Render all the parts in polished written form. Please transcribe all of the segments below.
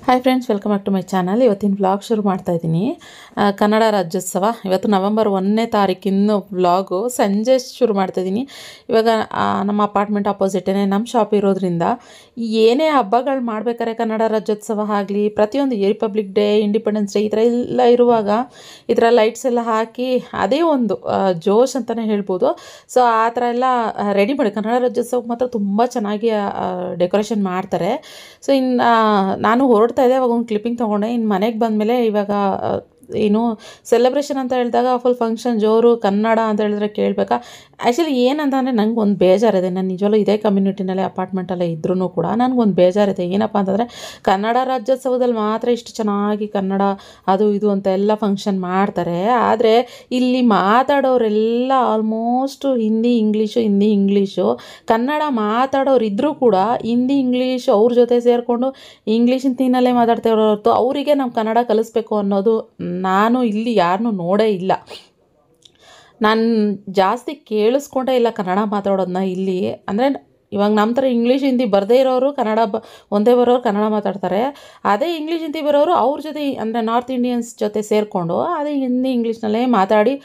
Hi friends, welcome back to my channel. ಇವತ್ತಿನ vlog ಶುರು ಮಾಡ್ತಾ ಇದ್ದೀನಿ. ಕನ್ನಡ ರಾಜ್ಯೋತ್ಸವ ಇವತ್ತು ನವೆಂಬರ್ 1ನೇ ತಾರೀಕಿನ ವ್ಲಾಗು ಸಂಜೆ ಶುರು ಮಾಡ್ತಾಯಿದ್ದೀನಿ. ಇವಾಗ ನಮ್ಮ ಅಪಾರ್ಟ್ಮೆಂಟ್ ಅಪೋಸಿಟೇ ನಮ್ಮ ಶಾಪ್ ಇರೋದ್ರಿಂದ ಏನೇ ಹಬ್ಬಗಳು ಮಾಡ್ಬೇಕಾದ್ರೆ ಕನ್ನಡ ರಾಜ್ಯೋತ್ಸವ ಆಗಲಿ, ಪ್ರತಿಯೊಂದು ರಿಪಬ್ಲಿಕ್ ಡೇ, ಇಂಡಿಪೆಂಡೆನ್ಸ್ ಡೇ ಈ ಥರ ಎಲ್ಲ ಇರುವಾಗ ಈ ಥರ ಲೈಟ್ಸ್ ಎಲ್ಲ ಹಾಕಿ ಅದೇ ಒಂದು ಜೋಶ್ ಅಂತಲೇ ಹೇಳ್ಬೋದು. ಸೊ ಆ ಥರ ಎಲ್ಲ ರೆಡಿ ಮಾಡಿ ಕನ್ನಡ ರಾಜ್ಯೋತ್ಸವಕ್ಕೆ ಮಾತ್ರ ತುಂಬ ಚೆನ್ನಾಗಿ ಡೆಕೋರೇಷನ್ ಮಾಡ್ತಾರೆ. ಸೊ ಇನ್ನು ನಾನು ಹೊರಡ್ತಾ ಇದೆ, ಅವಾಗ ಒಂದು ಕ್ಲಿಪ್ಪಿಂಗ್ ತೊಗೊಂಡೆ. ಇನ್ನು ಮನೆಗೆ ಬಂದಮೇಲೆ ಇವಾಗ ಏನು ಸೆಲೆಬ್ರೇಷನ್ ಅಂತ ಹೇಳಿದಾಗ ಫುಲ್ ಫಂಕ್ಷನ್ ಜೋರು, ಕನ್ನಡ ಅಂತ ಹೇಳಿದ್ರೆ ಕೇಳಬೇಕಾ. ಆ್ಯಕ್ಚುಲಿ ಏನಂತಂದರೆ ನನಗೆ ಒಂದು ಬೇಜಾರಿದೆ. ನಾನು ನಿಜವಲ್ಲೂ ಇದೇ ಕಮ್ಯುನಿಟಿನಲ್ಲೇ ಅಪಾರ್ಟ್ಮೆಂಟಲ್ಲೇ ಇದ್ರೂ ಕೂಡ ನನಗೊಂದು ಬೇಜಾರಿದೆ. ಏನಪ್ಪ ಅಂತಂದರೆ ಕನ್ನಡ ರಾಜ್ಯೋತ್ಸವದಲ್ಲಿ ಮಾತ್ರ ಇಷ್ಟು ಚೆನ್ನಾಗಿ ಕನ್ನಡ ಅದು ಇದು ಅಂತ ಎಲ್ಲ ಫಂಕ್ಷನ್ ಮಾಡ್ತಾರೆ. ಆದರೆ ಇಲ್ಲಿ ಮಾತಾಡೋರೆಲ್ಲ ಆಲ್ಮೋಸ್ಟು ಹಿಂದಿ ಇಂಗ್ಲೀಷು ಕನ್ನಡ ಮಾತಾಡೋರು ಇದ್ದರೂ ಕೂಡ ಹಿಂದಿ ಇಂಗ್ಲೀಷ್ ಅವ್ರ ಜೊತೆ ಸೇರಿಕೊಂಡು ಇಂಗ್ಲೀಷ್ ಹಿಂದಿನಲ್ಲೇ ಮಾತಾಡ್ತಾ ಇರೋ ಹೊರತು ಅವರಿಗೆ ನಾವು ಕನ್ನಡ ಕಲಿಸ್ಬೇಕು ಅನ್ನೋದು ನಾನು ಇಲ್ಲಿ ಯಾರನ್ನೂ ನೋಡೇ ಇಲ್ಲ. ನಾನು ಜಾಸ್ತಿ ಕೇಳಿಸ್ಕೊಂಡೇ ಇಲ್ಲ ಕನ್ನಡ ಮಾತಾಡೋದನ್ನ ಇಲ್ಲಿ. ಅಂದರೆ ಇವಾಗ ನಮ್ಮ ಥರ ಇಂಗ್ಲೀಷ್ ಹಿಂದಿ ಬರದೇ ಇರೋರು ಕನ್ನಡ ಒಂದೇ ಬರೋರು ಕನ್ನಡ ಮಾತಾಡ್ತಾರೆ. ಅದೇ ಇಂಗ್ಲೀಷ್ ಹಿಂದಿ ಬರೋರು ಅವ್ರ ಜೊತೆ ಅಂದರೆ ನಾರ್ತ್ ಇಂಡಿಯನ್ಸ್ ಜೊತೆ ಸೇರಿಕೊಂಡು ಅದೇ ಹಿಂದಿ ಇಂಗ್ಲೀಷ್ನಲ್ಲೇ ಮಾತಾಡಿ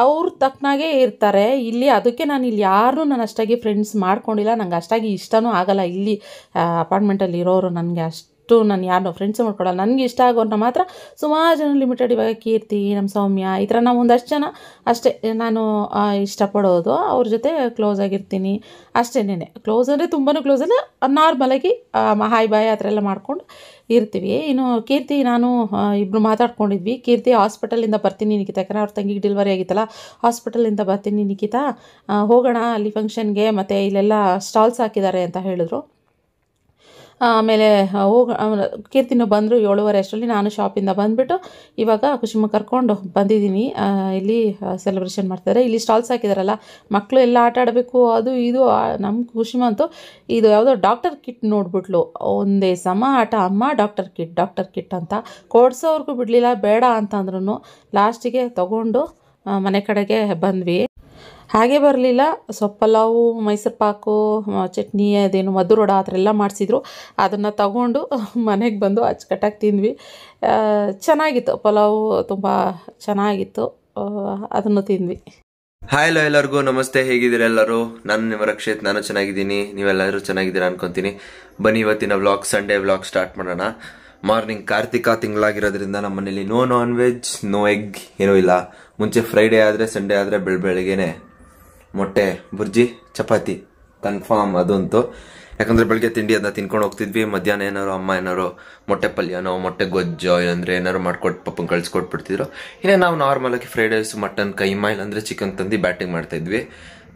ಅವ್ರ ತಕ್ಕನಾಗೆ ಇರ್ತಾರೆ ಇಲ್ಲಿ. ಅದಕ್ಕೆ ನಾನು ಇಲ್ಲಿ ಯಾರನ್ನೂ ನಾನು ಅಷ್ಟಾಗಿ ಫ್ರೆಂಡ್ಸ್ ಮಾಡ್ಕೊಂಡಿಲ್ಲ. ನಂಗೆ ಅಷ್ಟಾಗಿ ಇಷ್ಟನೂ ಆಗಲ್ಲ ಇಲ್ಲಿ ಅಪಾರ್ಟ್ಮೆಂಟಲ್ಲಿ ಇರೋರು. ನನಗೆ ಅಷ್ಟು ನಾನು ಯಾರನ್ನೋ ಫ್ರೆಂಡ್ಸ್ ಮಾಡ್ಕೊಳ್ಳಲ್ಲ. ನನಗೆ ಇಷ್ಟ ಆಗೋರನ್ನ ಮಾತ್ರ ಸುಮಾರು ಜನ ಲಿಮಿಟೆಡ್, ಇವಾಗ ಕೀರ್ತಿ, ನಮ್ಮ ಸೌಮ್ಯ, ಈ ಥರ ನಾವು ಒಂದಷ್ಟು ಜನ ಅಷ್ಟೇ ನಾನು ಇಷ್ಟಪಡೋದು. ಅವ್ರ ಜೊತೆ ಕ್ಲೋಸ್ ಆಗಿರ್ತೀನಿ ಅಷ್ಟೇನೆ. ಕ್ಲೋಸ್ ಅಂದರೆ ತುಂಬಾ ಕ್ಲೋಸ್ ಅಲ್ಲ, ನಾರ್ಮಲಾಗಿ ಹಾಯ್ ಬಾಯ್ ಆ ಥರ ಎಲ್ಲ ಮಾಡ್ಕೊಂಡು ಇರ್ತೀವಿ. ಇನ್ನು ಕೀರ್ತಿ ನಾನು ಇಬ್ಬರು ಮಾತಾಡ್ಕೊಂಡಿದ್ವಿ. ಕೀರ್ತಿ ಹಾಸ್ಪಿಟಲಿಂದ ಬರ್ತೀನಿ ನಿಖಿತಾ, ಯಾಕಂದರೆ ಅವ್ರ ತಂಗಿಗೆ ಡೆಲಿವರಿ ಆಗಿತ್ತಲ್ಲ, ಹಾಸ್ಪಿಟಲಿಂದ ಬರ್ತೀನಿ ನಿಖಿತಾ, ಹೋಗೋಣ ಅಲ್ಲಿ ಫಂಕ್ಷನ್ಗೆ, ಮತ್ತು ಇಲ್ಲೆಲ್ಲ ಸ್ಟಾಲ್ಸ್ ಹಾಕಿದ್ದಾರೆ ಅಂತ ಹೇಳಿದ್ರು. ಆಮೇಲೆ ಕೀರ್ತಿನೂ ಬಂದರು 7:30 ಅಷ್ಟರಲ್ಲಿ. ನಾನು ಶಾಪಿಂದ ಬಂದುಬಿಟ್ಟು ಇವಾಗ ಕುಸುಮ ಕರ್ಕೊಂಡು ಬಂದಿದ್ದೀನಿ. ಇಲ್ಲಿ ಸೆಲೆಬ್ರೇಷನ್ ಮಾಡ್ತಾರೆ. ಇಲ್ಲಿ ಸ್ಟಾಲ್ಸ್ ಹಾಕಿದಾರಲ್ಲ, ಮಕ್ಕಳು ಎಲ್ಲ ಆಟ ಆಡಬೇಕು ಅದು ಇದು. ನಮ್ಮ ಕುಸುಮ ಅಂತೂ ಇದು ಯಾವುದೋ ಡಾಕ್ಟರ್ ಕಿಟ್ ನೋಡ್ಬಿಟ್ಲು. ಒಂದೇ ಸಮ ಆಟ, ಅಮ್ಮ ಡಾಕ್ಟರ್ ಕಿಟ್ ಅಂತ ಕೊಡ್ಸೋರ್ಗೂ ಬಿಡಲಿಲ್ಲ. ಬೇಡ ಅಂತಂದ್ರೂ ಲಾಸ್ಟಿಗೆ ತಗೊಂಡು ಮನೆ ಕಡೆಗೆ ಬಂದ್ವಿ. ಹಾಗೆ ಬರಲಿಲ್ಲ, ಪಲಾವು, ಮೈಸೂರು ಪಾಕು, ಚಟ್ನಿ, ಅದೇನು ಮಧುರೋಡ ಆ ಥರ ಎಲ್ಲ ಮಾಡಿಸಿದ್ರು. ಅದನ್ನು ತಗೊಂಡು ಮನೆಗೆ ಬಂದು ಅಚ್ಚುಕಟ್ಟಾಗಿ ತಿಂದ್ವಿ. ಚೆನ್ನಾಗಿತ್ತು ಪಲಾವು, ತುಂಬ ಚೆನ್ನಾಗಿತ್ತು. ಅದನ್ನು ತಿಂದ್ವಿ. ಹಾಯ್ ಹಲೋ ಎಲ್ಲರಿಗೂ ನಮಸ್ತೆ, ಹೇಗಿದ್ದೀರಾ ಎಲ್ಲರೂ? ನಾನು ನಿಮ್ಮ ರಕ್ಷಿತ್, ನಾನು ಚೆನ್ನಾಗಿದ್ದೀನಿ, ನೀವೆಲ್ಲರೂ ಚೆನ್ನಾಗಿದ್ದೀರಾ ಅನ್ಕೊತೀನಿ. ಬನ್ನಿ ಇವತ್ತಿನ ವ್ಲಾಗ್, ಸಂಡೇ ವ್ಲಾಗ್ ಸ್ಟಾರ್ಟ್ ಮಾಡೋಣ. ಮಾರ್ನಿಂಗ್ ಕಾರ್ತಿಕ ತಿಂಗಳಾಗಿರೋದ್ರಿಂದ ನಮ್ಮ ಮನೇಲಿ no non veg, no egg ಏನೂ ಇಲ್ಲ. ಮುಂಚೆ ಫ್ರೈಡೇ ಆದರೆ ಸಂಡೇ ಆದರೆ ಬೆಳಗ್ಗೆನೆ ಮೊಟ್ಟೆ ಬುರ್ಜಿ ಚಪಾತಿ ಕನ್ಫರ್ಮ್ ಅದಂತೂ. ಯಾಕಂದರೆ ಬೆಳಗ್ಗೆ ತಿಂಡಿ ಅದನ್ನ ತಿನ್ಕೊಂಡು ಹೋಗ್ತಿದ್ವಿ. ಮಧ್ಯಾಹ್ನ ಏನಾರು ಅಮ್ಮ ಏನಾರು ಮೊಟ್ಟೆ ಪಲ್ಯನೋ ಮೊಟ್ಟೆ ಗೊಜ್ಜೋ ಏನಂದರೆ ಏನಾರು ಮಾಡ್ಕೊಟ್ಟು ಪಪ್ಪಂಗೆ ಕಳಿಸ್ಕೊಟ್ಬಿಡ್ತಿದ್ರು. ಇನ್ನೇ ನಾವು ನಾರ್ಮಲಾಗಿ ಫ್ರೈಡ್ ರೈಸ್, ಮಟನ್, ಕೈಮಾ ಇಲ್ಲಾಂದರೆ ಚಿಕನ್ ತಂದು ಬ್ಯಾಟಿಂಗ್ ಮಾಡ್ತಾಯಿದ್ವಿ.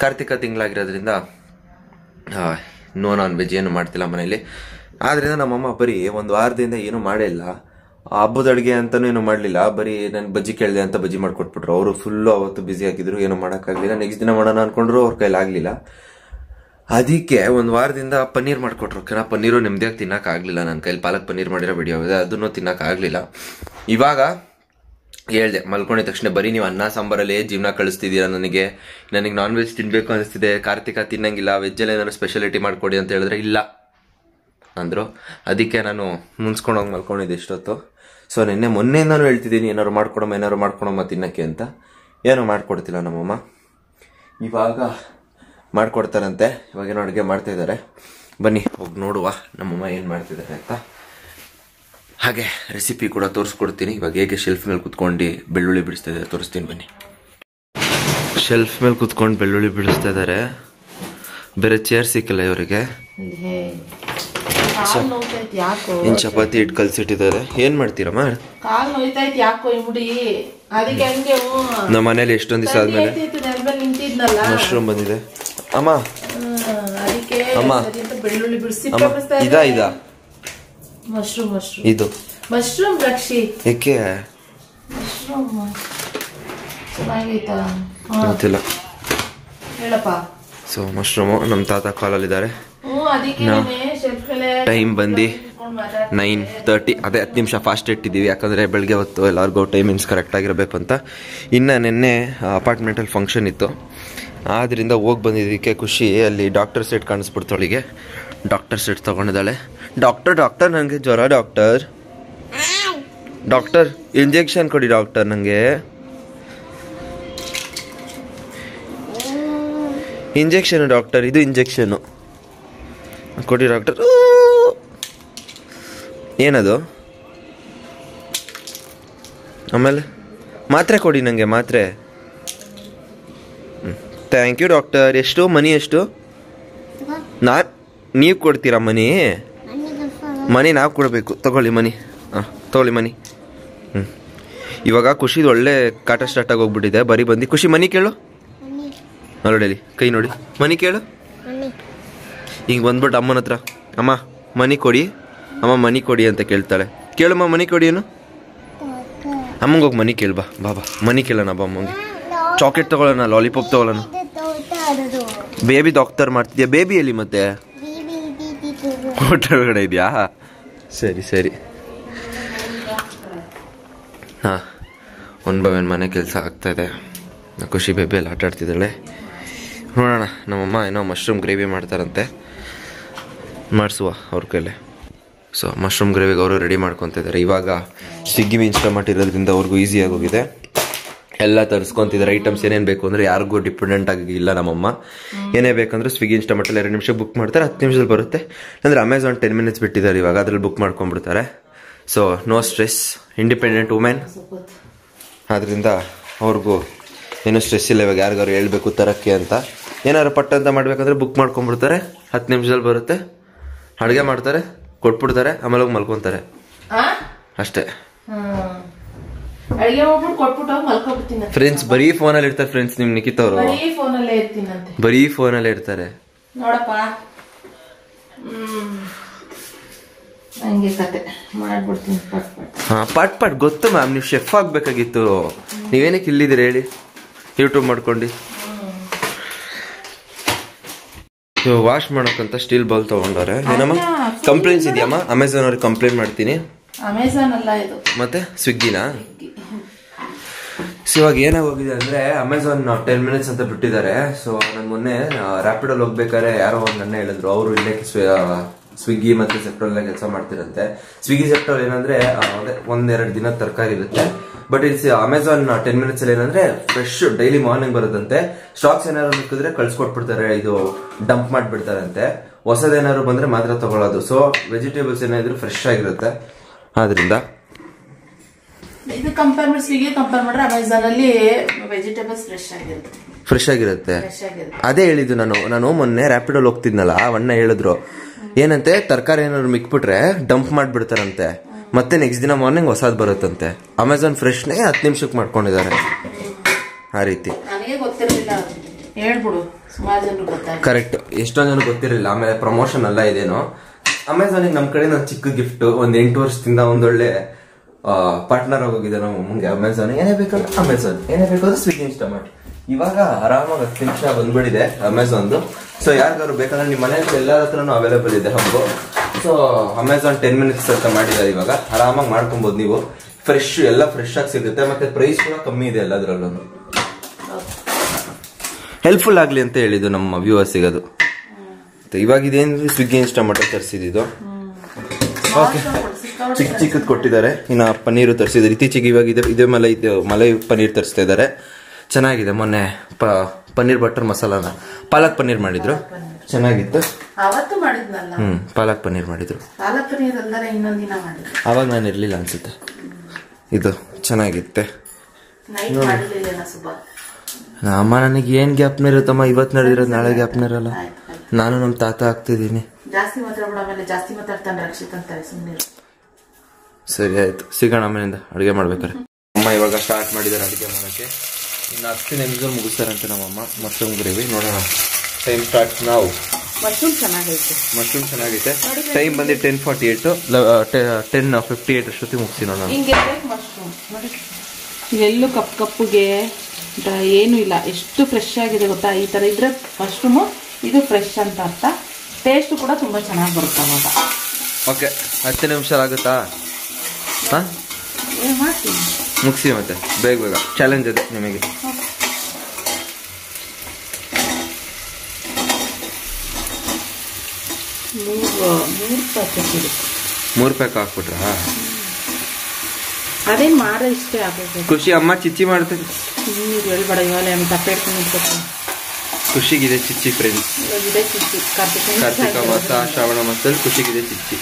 ಕಾರ್ತಿಕ ತಿಂಗಳಾಗಿರೋದ್ರಿಂದ ನೋ ನಾನ್ ವೆಜ್ ಏನು ಮಾಡ್ತಿಲ್ಲ ಮನೇಲಿ. ಆದ್ದರಿಂದ ನಮ್ಮಮ್ಮ ಬರೀ ಒಂದು ವಾರದಿಂದ ಏನೂ ಮಾಡೇ ಇಲ್ಲ. ಹಬ್ಬದ ಅಡುಗೆ ಅಂತಲೂ ಏನೂ ಮಾಡಲಿಲ್ಲ. ಬರೀ ನಾನು ಬಜ್ಜಿ ಕೇಳಿದೆ ಅಂತ ಬಜ್ಜಿ ಮಾಡಿಕೊಟ್ಬಿಟ್ರು. ಅವರು ಫುಲ್ಲು ಅವತ್ತು ಬ್ಯುಸಿ ಆಗಿದ್ರು, ಏನೂ ಮಾಡೋಕ್ಕಾಗಲಿಲ್ಲ. ನೆಕ್ಸ್ಟ್ ದಿನ ಮಾಡೋಣ ಅಂದ್ಕೊಂಡ್ರು, ಅವ್ರ ಕೈಲಾಗಲಿಲ್ಲ. ಅದಕ್ಕೆ ಒಂದು ವಾರದಿಂದ ಪನ್ನೀರ್ ಮಾಡಿಕೊಟ್ರು. ಪನ್ನೀರು ನೆಮ್ಮದಿಯಾಗಿ ತಿನ್ನೋಕ್ಕಾಗಲಿಲ್ಲ. ನನ್ನ ಕೈಲಿ ಪಾಲಕ್ ಪನ್ನೀರ್ ಮಾಡಿರೋ ವಿಡಿಯೋ ಇದೆ, ಅದನ್ನು ತಿನ್ನೋಕ್ಕಾಗಲಿಲ್ಲ. ಇವಾಗ ಹೇಳ್ದೆ ಮಲ್ಕೊಂಡಿದ ತಕ್ಷಣ, ಬರೀ ನೀವು ಅನ್ನ ಸಾಂಬಾರಲ್ಲೇ ಜೀವನ ಕಳಿಸ್ತಿದ್ದೀರಾ, ನನಗೆ ನಾನ್ ವೆಜ್ ತಿನ್ನಬೇಕು ಅನಿಸ್ತಿದೆ, ಕಾರ್ತಿಕ ತಿನ್ನಂಗಿಲ್ಲ, ವೆಜ್ಜಲ್ಲಿ ಏನಾದ್ರು ಸ್ಪೆಷಾಲಿಟಿ ಮಾಡಿಕೊಡಿ ಅಂತ ಹೇಳಿದ್ರೆ ಇಲ್ಲ ಅಂದರು. ಅದಕ್ಕೆ ನಾನು ಮುನ್ಸ್ಕೊಂಡೋಗಿ ಮಲ್ಕೊಂಡಿದ್ದೆ ಇಷ್ಟೊತ್ತು. ಸೊ ಮೊನ್ನೆ ನಾನು ಹೇಳ್ತಿದ್ದೀನಿ ಏನಾರು ಮಾಡ್ಕೊಡಮ್ಮ ತಿನ್ನಕ್ಕೆ ಅಂತ. ಏನೋ ಮಾಡ್ಕೊಡ್ತಿಲ್ಲ ನಮ್ಮಮ್ಮ. ಇವಾಗ ಮಾಡ್ಕೊಡ್ತಾರಂತೆ. ಇವಾಗೇನೋ ಅಡುಗೆ ಮಾಡ್ತಾಯಿದ್ದಾರೆ. ಬನ್ನಿ ಹೋಗಿ ನೋಡುವ ನಮ್ಮಮ್ಮ ಏನು ಮಾಡ್ತಿದ್ದಾರೆ ಅಂತ. ಹಾಗೆ ರೆಸಿಪಿ ಕೂಡ ತೋರಿಸ್ಕೊಡ್ತೀನಿ. ಇವಾಗ ಹೇಗೆ ಶೆಲ್ಫ್ ಮೇಲೆ ಕುತ್ಕೊಂಡು ಬೆಳ್ಳುಳ್ಳಿ ಬಿಡಿಸ್ತಾ ಇದ್ದಾರೆ ತೋರಿಸ್ತೀನಿ ಬನ್ನಿ. ಶೆಲ್ಫ್ ಮೇಲೆ ಕುತ್ಕೊಂಡು ಬೆಳ್ಳುಳ್ಳಿ ಬಿಡಿಸ್ತಾ ಇದ್ದಾರೆ. ಬೇರೆ ಚೇರ್ ಸಿಕ್ಕಿಲ್ಲ ಇವರಿಗೆ. ಇನ್ ಚಪಾತಿ ಇಟ್ಟು ಕಲ್ಸಿಟ್ಟಿದ್ದಾರೆ. ಏನ್ ಮಾಡ್ತೀರಮ್ಮ? ನಮ್ಮ ಮನೇಲಿ ಎಷ್ಟೊಂದ್ ದಿವಸ ಆದ್ಮೇಲೆ ಮಶ್ರೂಮ್ ಬಂದಿದೆ. ಅಮ್ಮ ಅಮ್ಮ ಇದಾ ಇದು ಮಶ್ರೂಮ್ ರಕ್ಷಿ ಏಕೆ ಗೊತ್ತಿಲ್ಲ. ಸೊ ಮಶ್ರೂಮು ನಮ್ಮ ತಾತ ಕಾಲಲ್ಲಿದ್ದಾರೆ. ಟೈಮ್ ಬಂದು 9:30. ಅದೇ 10 ನಿಮಿಷ ಫಾಸ್ಟ್ ಇಟ್ಟಿದ್ದೀವಿ, ಯಾಕಂದರೆ ಬೆಳಗ್ಗೆ ಹೊತ್ತು ಎಲ್ಲರಿಗೂ ಟೈಮಿಂಗ್ಸ್ ಕರೆಕ್ಟಾಗಿರಬೇಕು ಅಂತ. ಇನ್ನು ನಿನ್ನೆ ಅಪಾರ್ಟ್ಮೆಂಟಲ್ಲಿ ಫಂಕ್ಷನ್ ಇತ್ತು, ಆದ್ದರಿಂದ ಹೋಗಿ ಬಂದಿದ್ದಕ್ಕೆ ಖುಷಿ. ಅಲ್ಲಿ ಡಾಕ್ಟರ್ ಸೆಟ್ ಕಾಣಿಸ್ಬಿಡ್ತು ಅವಳಿಗೆ. Doctor set ತೊಗೊಂಡಿದ್ದಾಳೆ. ಡಾಕ್ಟರ್ ನನಗೆ ಜ್ವರ ಡಾಕ್ಟರ್ ಡಾಕ್ಟರ್ ಇಂಜೆಕ್ಷನ್ ಕೊಡಿ ಡಾಕ್ಟರ್ ನನಗೆ ಇಂಜೆಕ್ಷನ್ ಡಾಕ್ಟರ್ ಇದು ಇಂಜೆಕ್ಷನ್ ಕೊಡಿ ಡಾಕ್ಟರ್ ಏನದು ಆಮೇಲೆ ಮಾತ್ರೆ ಕೊಡಿ ನನಗೆ ಮಾತ್ರೆ ಥ್ಯಾಂಕ್ ಯು ಡಾಕ್ಟರ್ ಎಷ್ಟು ಮನಿ ಎಷ್ಟು ನೀವು ಕೊಡ್ತೀರಾ ಮನಿ ನಾವು ಕೊಡಬೇಕು ತಗೊಳ್ಳಿ ಮನಿ ಹಾಂ ತಗೊಳ್ಳಿ ಮನಿ ಇವಾಗ ಖುಷಿದು ಒಳ್ಳೆ ಕಾಟ ಸ್ಟಾರ್ಟ್ ಆಗಿ ಹೋಗ್ಬಿಟ್ಟಿದೆ ಬರೀ ಬಂದು ಖುಷಿ ಮನಿ ಕೇಳು ನೋಡಿ ಕೈ ನೋಡಿ ಮನಿ ಕೇಳು ಹಿಂಗೆ ಬಂದ್ಬಿಟ್ಟು ಅಮ್ಮನ ಹತ್ರ ಅಮ್ಮ ಮನಿ ಕೊಡಿ ಅಮ್ಮ ಮನಿ ಕೊಡಿ ಅಂತ ಕೇಳ್ತಾಳೆ ಕೇಳಮ್ಮ ಮನಿ ಕೊಡಿ ಏನು ಅಮ್ಮಂಗೆ ಹೋಗಿ ಮನಿ ಕೇಳ್ಬಾ ಬಾಬಾ ಮನಿ ಕೇಳೋಣ ಬಾ ಅಮ್ಮಂಗೆ ಚಾಕ್ಲೇಟ್ ತಗೊಳ್ಳೋಣ ಲಾಲಿಪಾಪ್ ತಗೊಳ್ಳೋಣ ಬೇಬಿ ಡಾಕ್ಟರ್ ಮಾಡ್ತಿದ್ಯಾ ಬೇಬಿ ಎಲ್ಲಿ ಮತ್ತೆ ಹೋಟೆಲ್ ಒಳಗಡೆ ಇದೆಯಾ ಸರಿ ಸರಿ ಹಾಂ ಒಂದು ಬೈ ಒಂದು ಮನೆ ಕೆಲಸ ಆಗ್ತಾಯಿದೆ ಖುಷಿ ಬೇಬಿ ಎಲ್ಲ ಆಟ ಆಡ್ತಿದ್ದಾಳೆ ನೋಡೋಣ ನಮ್ಮಮ್ಮ ಏನೋ ಮಶ್ರೂಮ್ ಗ್ರೇವಿ ಮಾಡ್ತಾರಂತೆ ಮಾಡಿಸುವ ಅವ್ರ ಕೈಲೇ ಸೊ ಮಶ್ರೂಮ್ ಗ್ರೇವಿಗೆ ಅವರು ರೆಡಿ ಮಾಡ್ಕೊತಿದ್ದಾರೆ ಇವಾಗ ಸ್ವಿಗ್ಗಿ ಇನ್ಸ್ಟಾಮಾರ್ಟ್ ಇರೋದ್ರಿಂದ ಅವ್ರಿಗೂ ಈಸಿಯಾಗಿ ಹೋಗಿದೆ ಎಲ್ಲ ತರಿಸ್ಕೊತಿದ್ದಾರೆ ಐಟಮ್ಸ್ ಏನೇನು ಬೇಕು ಅಂದರೆ ಯಾರಿಗೂ ಡಿಪೆಂಡೆಂಟ್ ಆಗಿಲ್ಲ ನಮ್ಮಮ್ಮ ಏನೇ ಬೇಕಂದ್ರೆ ಸ್ವಿಗ್ಗಿ ಇನ್ಸ್ಟಾಮಾರ್ಟಲ್ಲಿ 2 ನಿಮಿಷ ಬುಕ್ ಮಾಡ್ತಾರೆ 10 ನಿಮಿಷದಲ್ಲಿ ಬರುತ್ತೆ ಅಂದರೆ ಅಮೆಝಾನ್ 10 ಮಿನಿಟ್ಸ್ ಬಿಟ್ಟಿದ್ದಾರೆ ಇವಾಗ ಅದ್ರಲ್ಲಿ ಬುಕ್ ಮಾಡ್ಕೊಂಡ್ಬಿಡ್ತಾರೆ so no stress independent women ಆದ್ದರಿಂದ ಅವ್ರಿಗೂ ಏನೂ ಸ್ಟ್ರೆಸ್ ಇಲ್ಲ ಇವಾಗ ಯಾರಿಗಾರು ಹೇಳ್ಬೇಕು ತರಕ್ಕೆ ಅಂತ ಏನಾದ್ರು ಪಟ್ಟ ಅಂತ ಮಾಡ್ಬೇಕಂದ್ರೆ ಬುಕ್ ಮಾಡ್ಕೊಂಡ್ಬಿಡ್ತಾರೆ 10 ನಿಮಿಷದಲ್ಲಿ ಬರುತ್ತೆ ಅಡುಗೆ ಮಾಡ್ತಾರೆ ಕೊಟ್ಬಿಡ್ತಾರೆ ಆಮೇಲೆ ಹೋಗಿ ಮಲ್ಕೊತಾರೆ ಅಷ್ಟೇ ಫ್ರೆಂಡ್ಸ್ ಬರೀ ಫೋನಲ್ಲಿ ಇರ್ತಾರೆ ಫ್ರೆಂಡ್ಸ್ ನಿಮ್ ನಿಖಿತ್ ಅವರು ಬರೀ ಫೋನಲ್ಲೇ ಇರ್ತಾರೆ ನೋಡಪ್ಪ ಹಂಗೆ ಕತೆ ಮಾಡ್ಬಿಡ್ತೀನಿ ಪಟ್ ಪಟ್ ಗೊತ್ತು ಮ್ಯಾಮ್ ನೀವು ಶೆಫ್ ಆಗ್ಬೇಕಾಗಿತ್ತು ನೀವೇನಕ್ಕೆ ಇಲ್ಲಿದ್ದೀರಿ ಹೇಳಿ ಯೂಟ್ಯೂಬ್ ಮಾಡ್ಕೊಂಡು ವಾಶ್ ಮಾಡೋಕ್ಕಂತ ಸ್ಟೀಲ್ ಬೌಲ್ ತಗೊಂಡವ್ರೆ ಏನಮ್ಮ ಕಂಪ್ಲೇಂಟ್ಸ್ ಇದೆಯಮ್ಮ ಅಮೆಝಾನ್ ಅವ್ರಿಗೆ ಕಂಪ್ಲೇಂಟ್ ಮಾಡ್ತೀನಿ ಅಮೆಝಾನ್ ಅಲ್ಲ ಇದು ಮತ್ತೆ ಸ್ವಿಗ್ಗಿನಾ ಸೊ ಇವಾಗ ಏನಾಗೋಗಿದೆ ಅಂದ್ರೆ ಅಮೆಝಾನ್ 10 ಮಿನಿಟ್ಸ್ ಅಂತ ಬಿಟ್ಟಿದ್ದಾರೆ ಸೊ ನಾನು ಮೊನ್ನೆ ರ್ಯಾಪಿಡಲ್ಲಿ ಹೋಗ್ಬೇಕಾದ್ರೆ ಯಾರೋ ಒಂದು ನನ್ನ ಹೇಳಿದ್ರು ಅವರು ಇಲ್ಲೇ ಸ್ವಿಗ್ಗಿ ಮತ್ತೆ ಸೆಪ್ಟೋಲ್ ಕೆಲಸ ಮಾಡ್ತಿರಂತೆ ಸ್ವಿಗ್ಗಿ ಸೆಪ್ಟೋಲ್ ಏನಂದ್ರೆ ಒಂದೆರಡು ದಿನ ತರಕಾರಿ ಇರುತ್ತೆ ಬಟ್ ಇಟ್ಸ್ ಅಮೆಝಾನ್ 10 ಮಿನಿಟ್ಸ್ ಅಲ್ಲಿ ಏನಂದ್ರೆ ಫ್ರೆಶ್ ಡೈಲಿ ಮಾರ್ನಿಂಗ್ ಬರುತ್ತಂತೆ ಸ್ಟಾಕ್ಸ್ ಏನಾದ್ರು ಸಿಕ್ಕಿದ್ರೆ ಕಳ್ಸಿಕೊಟ್ಬಿಡ್ತಾರೆ ಇದು ಡಂಪ್ ಮಾಡ್ಬಿಡ್ತಾರಂತೆ ಹೊಸದೇನಾದ್ರು ಬಂದ್ರೆ ಮಾತ್ರ ತಗೊಳ್ಳೋದು ಸೊ ವೆಜಿಟೇಬಲ್ಸ್ ಏನಾದ್ರು ಫ್ರೆಶ್ ಆಗಿರುತ್ತೆ ಆದ್ರಿಂದ ಇದು ಕಂಪೇರ್ ಮಾಡಿ ಸ್ವಿಗ್ಗಿ ಕಂಪೇರ್ ಮಾಡಿದ್ರೆ ಅಮೆಝಾನ್ ಅಲ್ಲಿ ವೆಜಿಟೇಬಲ್ಸ್ ಫ್ರೆಶ್ ಆಗಿರುತ್ತೆ ಅದೇ ಹೇಳಿದ್ದು ನಾನು ಮೊನ್ನೆ ರ್ಯಾಪಿಡಲ್ಲಿ ಹೋಗ್ತಿದ್ನಲ್ಲ ಅಣ್ಣ ಹೇಳಿದ್ರು ಏನಂತೆ ತರಕಾರಿ ಏನಾದ್ರು ಮಿಕ್ಬಿಟ್ರೆ ಡಂಪ್ ಮಾಡ್ಬಿಡ್ತಾರಂತೆ ಮತ್ತೆ ನೆಕ್ಸ್ಟ್ ದಿನ ಮಾರ್ನಿಂಗ್ ಹೊಸದ್ ಬರುತ್ತಂತೆ ಅಮೆಝಾನ್ ಫ್ರೆಶ್ನೇ 10 ನಿಮಿಷಕ್ಕೆ ಮಾಡ್ಕೊಂಡಿದ್ದಾರೆ ಆ ರೀತಿ ಕರೆಕ್ಟ್ ಎಷ್ಟೊಂದು ಜನ ಗೊತ್ತಿರಲಿಲ್ಲ ಆಮೇಲೆ ಪ್ರಮೋಷನ್ ಎಲ್ಲ ಇದೇನೋ ಅಮೆಝಾನಿಗೆ ನಮ್ಮ ಕಡೆ ನಾನು ಚಿಕ್ಕ ಗಿಫ್ಟ್ ಒಂದ್ 8 ವರ್ಷದಿಂದ ಒಂದೊಳ್ಳೆ ಪಾರ್ಟ್ನರ್ ಆಗೋಗಿದೆ ನಮ್ಮ ಮುಂಗೆ ಅಮೆಝಾನ್ ಏನೇ ಬೇಕಂದ್ರೆ ಅಮೆಝಾನ್ ಏನೇ ಬೇಕಂದ್ರೆ ಸ್ವಿಗ್ಗಿ ಇನ್ಸ್ಟಾಮಾರ್ಟ್ ಇವಾಗ ಆರಾಮಾಗಿ 10 ನಿಮಿಷ ಬಂದ್ಬಿಟ್ಟಿದೆ ಅಮೆಝಾನ್ದು ಸೊ ಯಾರಿಗಾದ್ರು ಬೇಕಂದ್ರೆ ನಿಮ್ಮ ಮನೆಯಲ್ಲಿ ಎಲ್ಲರ ಹತ್ರನೂ ಅವೈಲೇಬಲ್ ಇದೆ ಹಬ್ಬ ಸೊ ಅಮೆಝಾನ್ 10 ಮಿನಿಟ್ಸ್ ಅಂತ ಮಾಡಿದ್ದಾರೆ ಇವಾಗ ಆರಾಮಾಗಿ ಮಾಡ್ಕೊಬಹುದು ನೀವು ಫ್ರೆಶ್ ಎಲ್ಲ ಫ್ರೆಶ್ ಆಗಿ ಸಿಗುತ್ತೆ ಮತ್ತೆ ಪ್ರೈಸ್ ಕೂಡ ಕಮ್ಮಿ ಇದೆ ಎಲ್ಲದರಲ್ಲೂ ಹೆಲ್ಪ್ಫುಲ್ ಆಗ್ಲಿ ಅಂತ ಹೇಳಿದ್ದು ನಮ್ಮ ವ್ಯೂವರ್ಸ್ ಸಿಗೋದು ಇವಾಗ ಇದೇನು ಸ್ವಿಗ್ಗಿ ಇನ್ಸ್ಟಾಮಾರ್ಟ್ ತರಿಸಿದ್ದು ಓಕೆ ಚಿಕ್ಕ ಚಿಕ್ಕದ್ ಕೊಟ್ಟಿದ್ದಾರೆ ಇನ್ನು ಪನ್ನೀರು ತರಿಸಿದ್ದಾರೆ ಇತ್ತೀಚೆಗೆ ಇವಾಗ ಇದೇ ಮಲೈ ಪನ್ನೀರ್ ತರಿಸ್ತಾ ಇದ್ದಾರೆ ಚೆನ್ನಾಗಿದೆ ಮೊನ್ನೆ ಪನ್ನೀರ್ ಬಟರ್ ಮಸಾಲಾನ ಪಾಲಕ್ ಪನ್ನೀರ್ ಮಾಡಿದ್ರು ಚೆನ್ನಾಗಿತ್ತು ಪಾಲಕ್ ಪನ್ನೀರ್ ಮಾಡಿದ್ರು ಅವಾಗ ನಾನು ಇರ್ಲಿಲ್ಲ ಅನ್ಸುತ್ತೆ ಇದು ಚೆನ್ನಾಗಿತ್ತೆ ಅಮ್ಮ ನನಗೆ ಏನ್ ಗ್ಯಾಪ್ನ ಇರುತ್ತಮ್ಮ ಇವತ್ತು ನಡೆದಿರೋದು ನಾಳೆ ಗ್ಯಾಪ್ನ ಇರಲ್ಲ ನಾನು ನಮ್ಮ ತಾತ ಆಗ್ತಿದ್ದೀನಿ ಸರಿ ಆಯ್ತು ಸಿಗೋಣ ಆಮೇಲಿಂದ ಅಡುಗೆ ಮಾಡ್ಬೇಕಾರೆ ಅಮ್ಮ ಇವಾಗ ಸ್ಟಾರ್ಟ್ ಮಾಡಿದ್ದಾರೆ ಅಡುಗೆ ಮಾಡೋಕ್ಕೆ ಇನ್ನು 10 ನಿಮಿಷದಲ್ಲಿ ಮುಗಿಸ್ತಾರಂತೆ ನಮ್ಮಮ್ಮ ಮಶ್ರೂಮ್ ಗ್ರೇವಿ ನೋಡೋಣ ಟೈಮ್ ಸ್ಟಾರ್ಟ್ ನಾವು ಮಶ್ರೂಮ್ ಚೆನ್ನಾಗೈತೆ ಟೈಮ್ ಬಂದು 10:48 10:58 ಅಷ್ಟೊತ್ತಿಗೆ ಮುಗಿಸಿ ನೋಡೋಣ ಇವೆಲ್ಲೂ ಕಪ್ಪುಗೆ ಏನು ಇಲ್ಲ ಎಷ್ಟು ಫ್ರೆಶ್ ಆಗಿದೆ ಗೊತ್ತಾ ಈ ಥರ ಇದ್ರೆ ಮಶ್ರೂಮು ಇದು ಫ್ರೆಶ್ ಅಂತ ಅರ್ಥ ಟೇಸ್ಟ್ ಕೂಡ ತುಂಬ ಚೆನ್ನಾಗಿ ಬರುತ್ತೆ ಅವಾಗ ಓಕೆ 10 ನಿಮಿಷ ಆಗುತ್ತಾ ಹಾಂ ಮಾಡ್ತೀನಿ ಮುಗಿಸಿ ಮತ್ತೆ ಬೇಗ ಚಾಲೆಂಜ್ ಇದೆ ನಿಮಗೆ ಮೂರು ಪ್ಯಾಕ್ ಹಾಕ್ಬಿಟ್ರಾ ಅದೇನು ಮಾರ ಇಷ್ಟೇ ಆಗೋದು. ಖುಷಿ ಅಮ್ಮ ಚಿಚ್ಚಿ ಮಾಡ್ತಾರೆ. ನೀರು ಹೇಳ್ಬೇಡ, ಇವಾಗ ನಾನು ತಪ್ಪೆ ಇಟ್ಕೊಂಡು ನಿಂತ್ಕೊತೀನಿ. ಖುಷಿಗಿದೆ ಚಿಚ್ಚಿ ಫ್ರೆಂಡ್ಸ್. ಇದೆ ಚಿಚ್ಚಿ. ಕಾರ್ತಿಕ ಮಾಸ ಶ್ರಾವಣ ಮಾಸದಲ್ಲಿ ಖುಷಿಗಿದೆ ಚಿಚ್ಚಿ.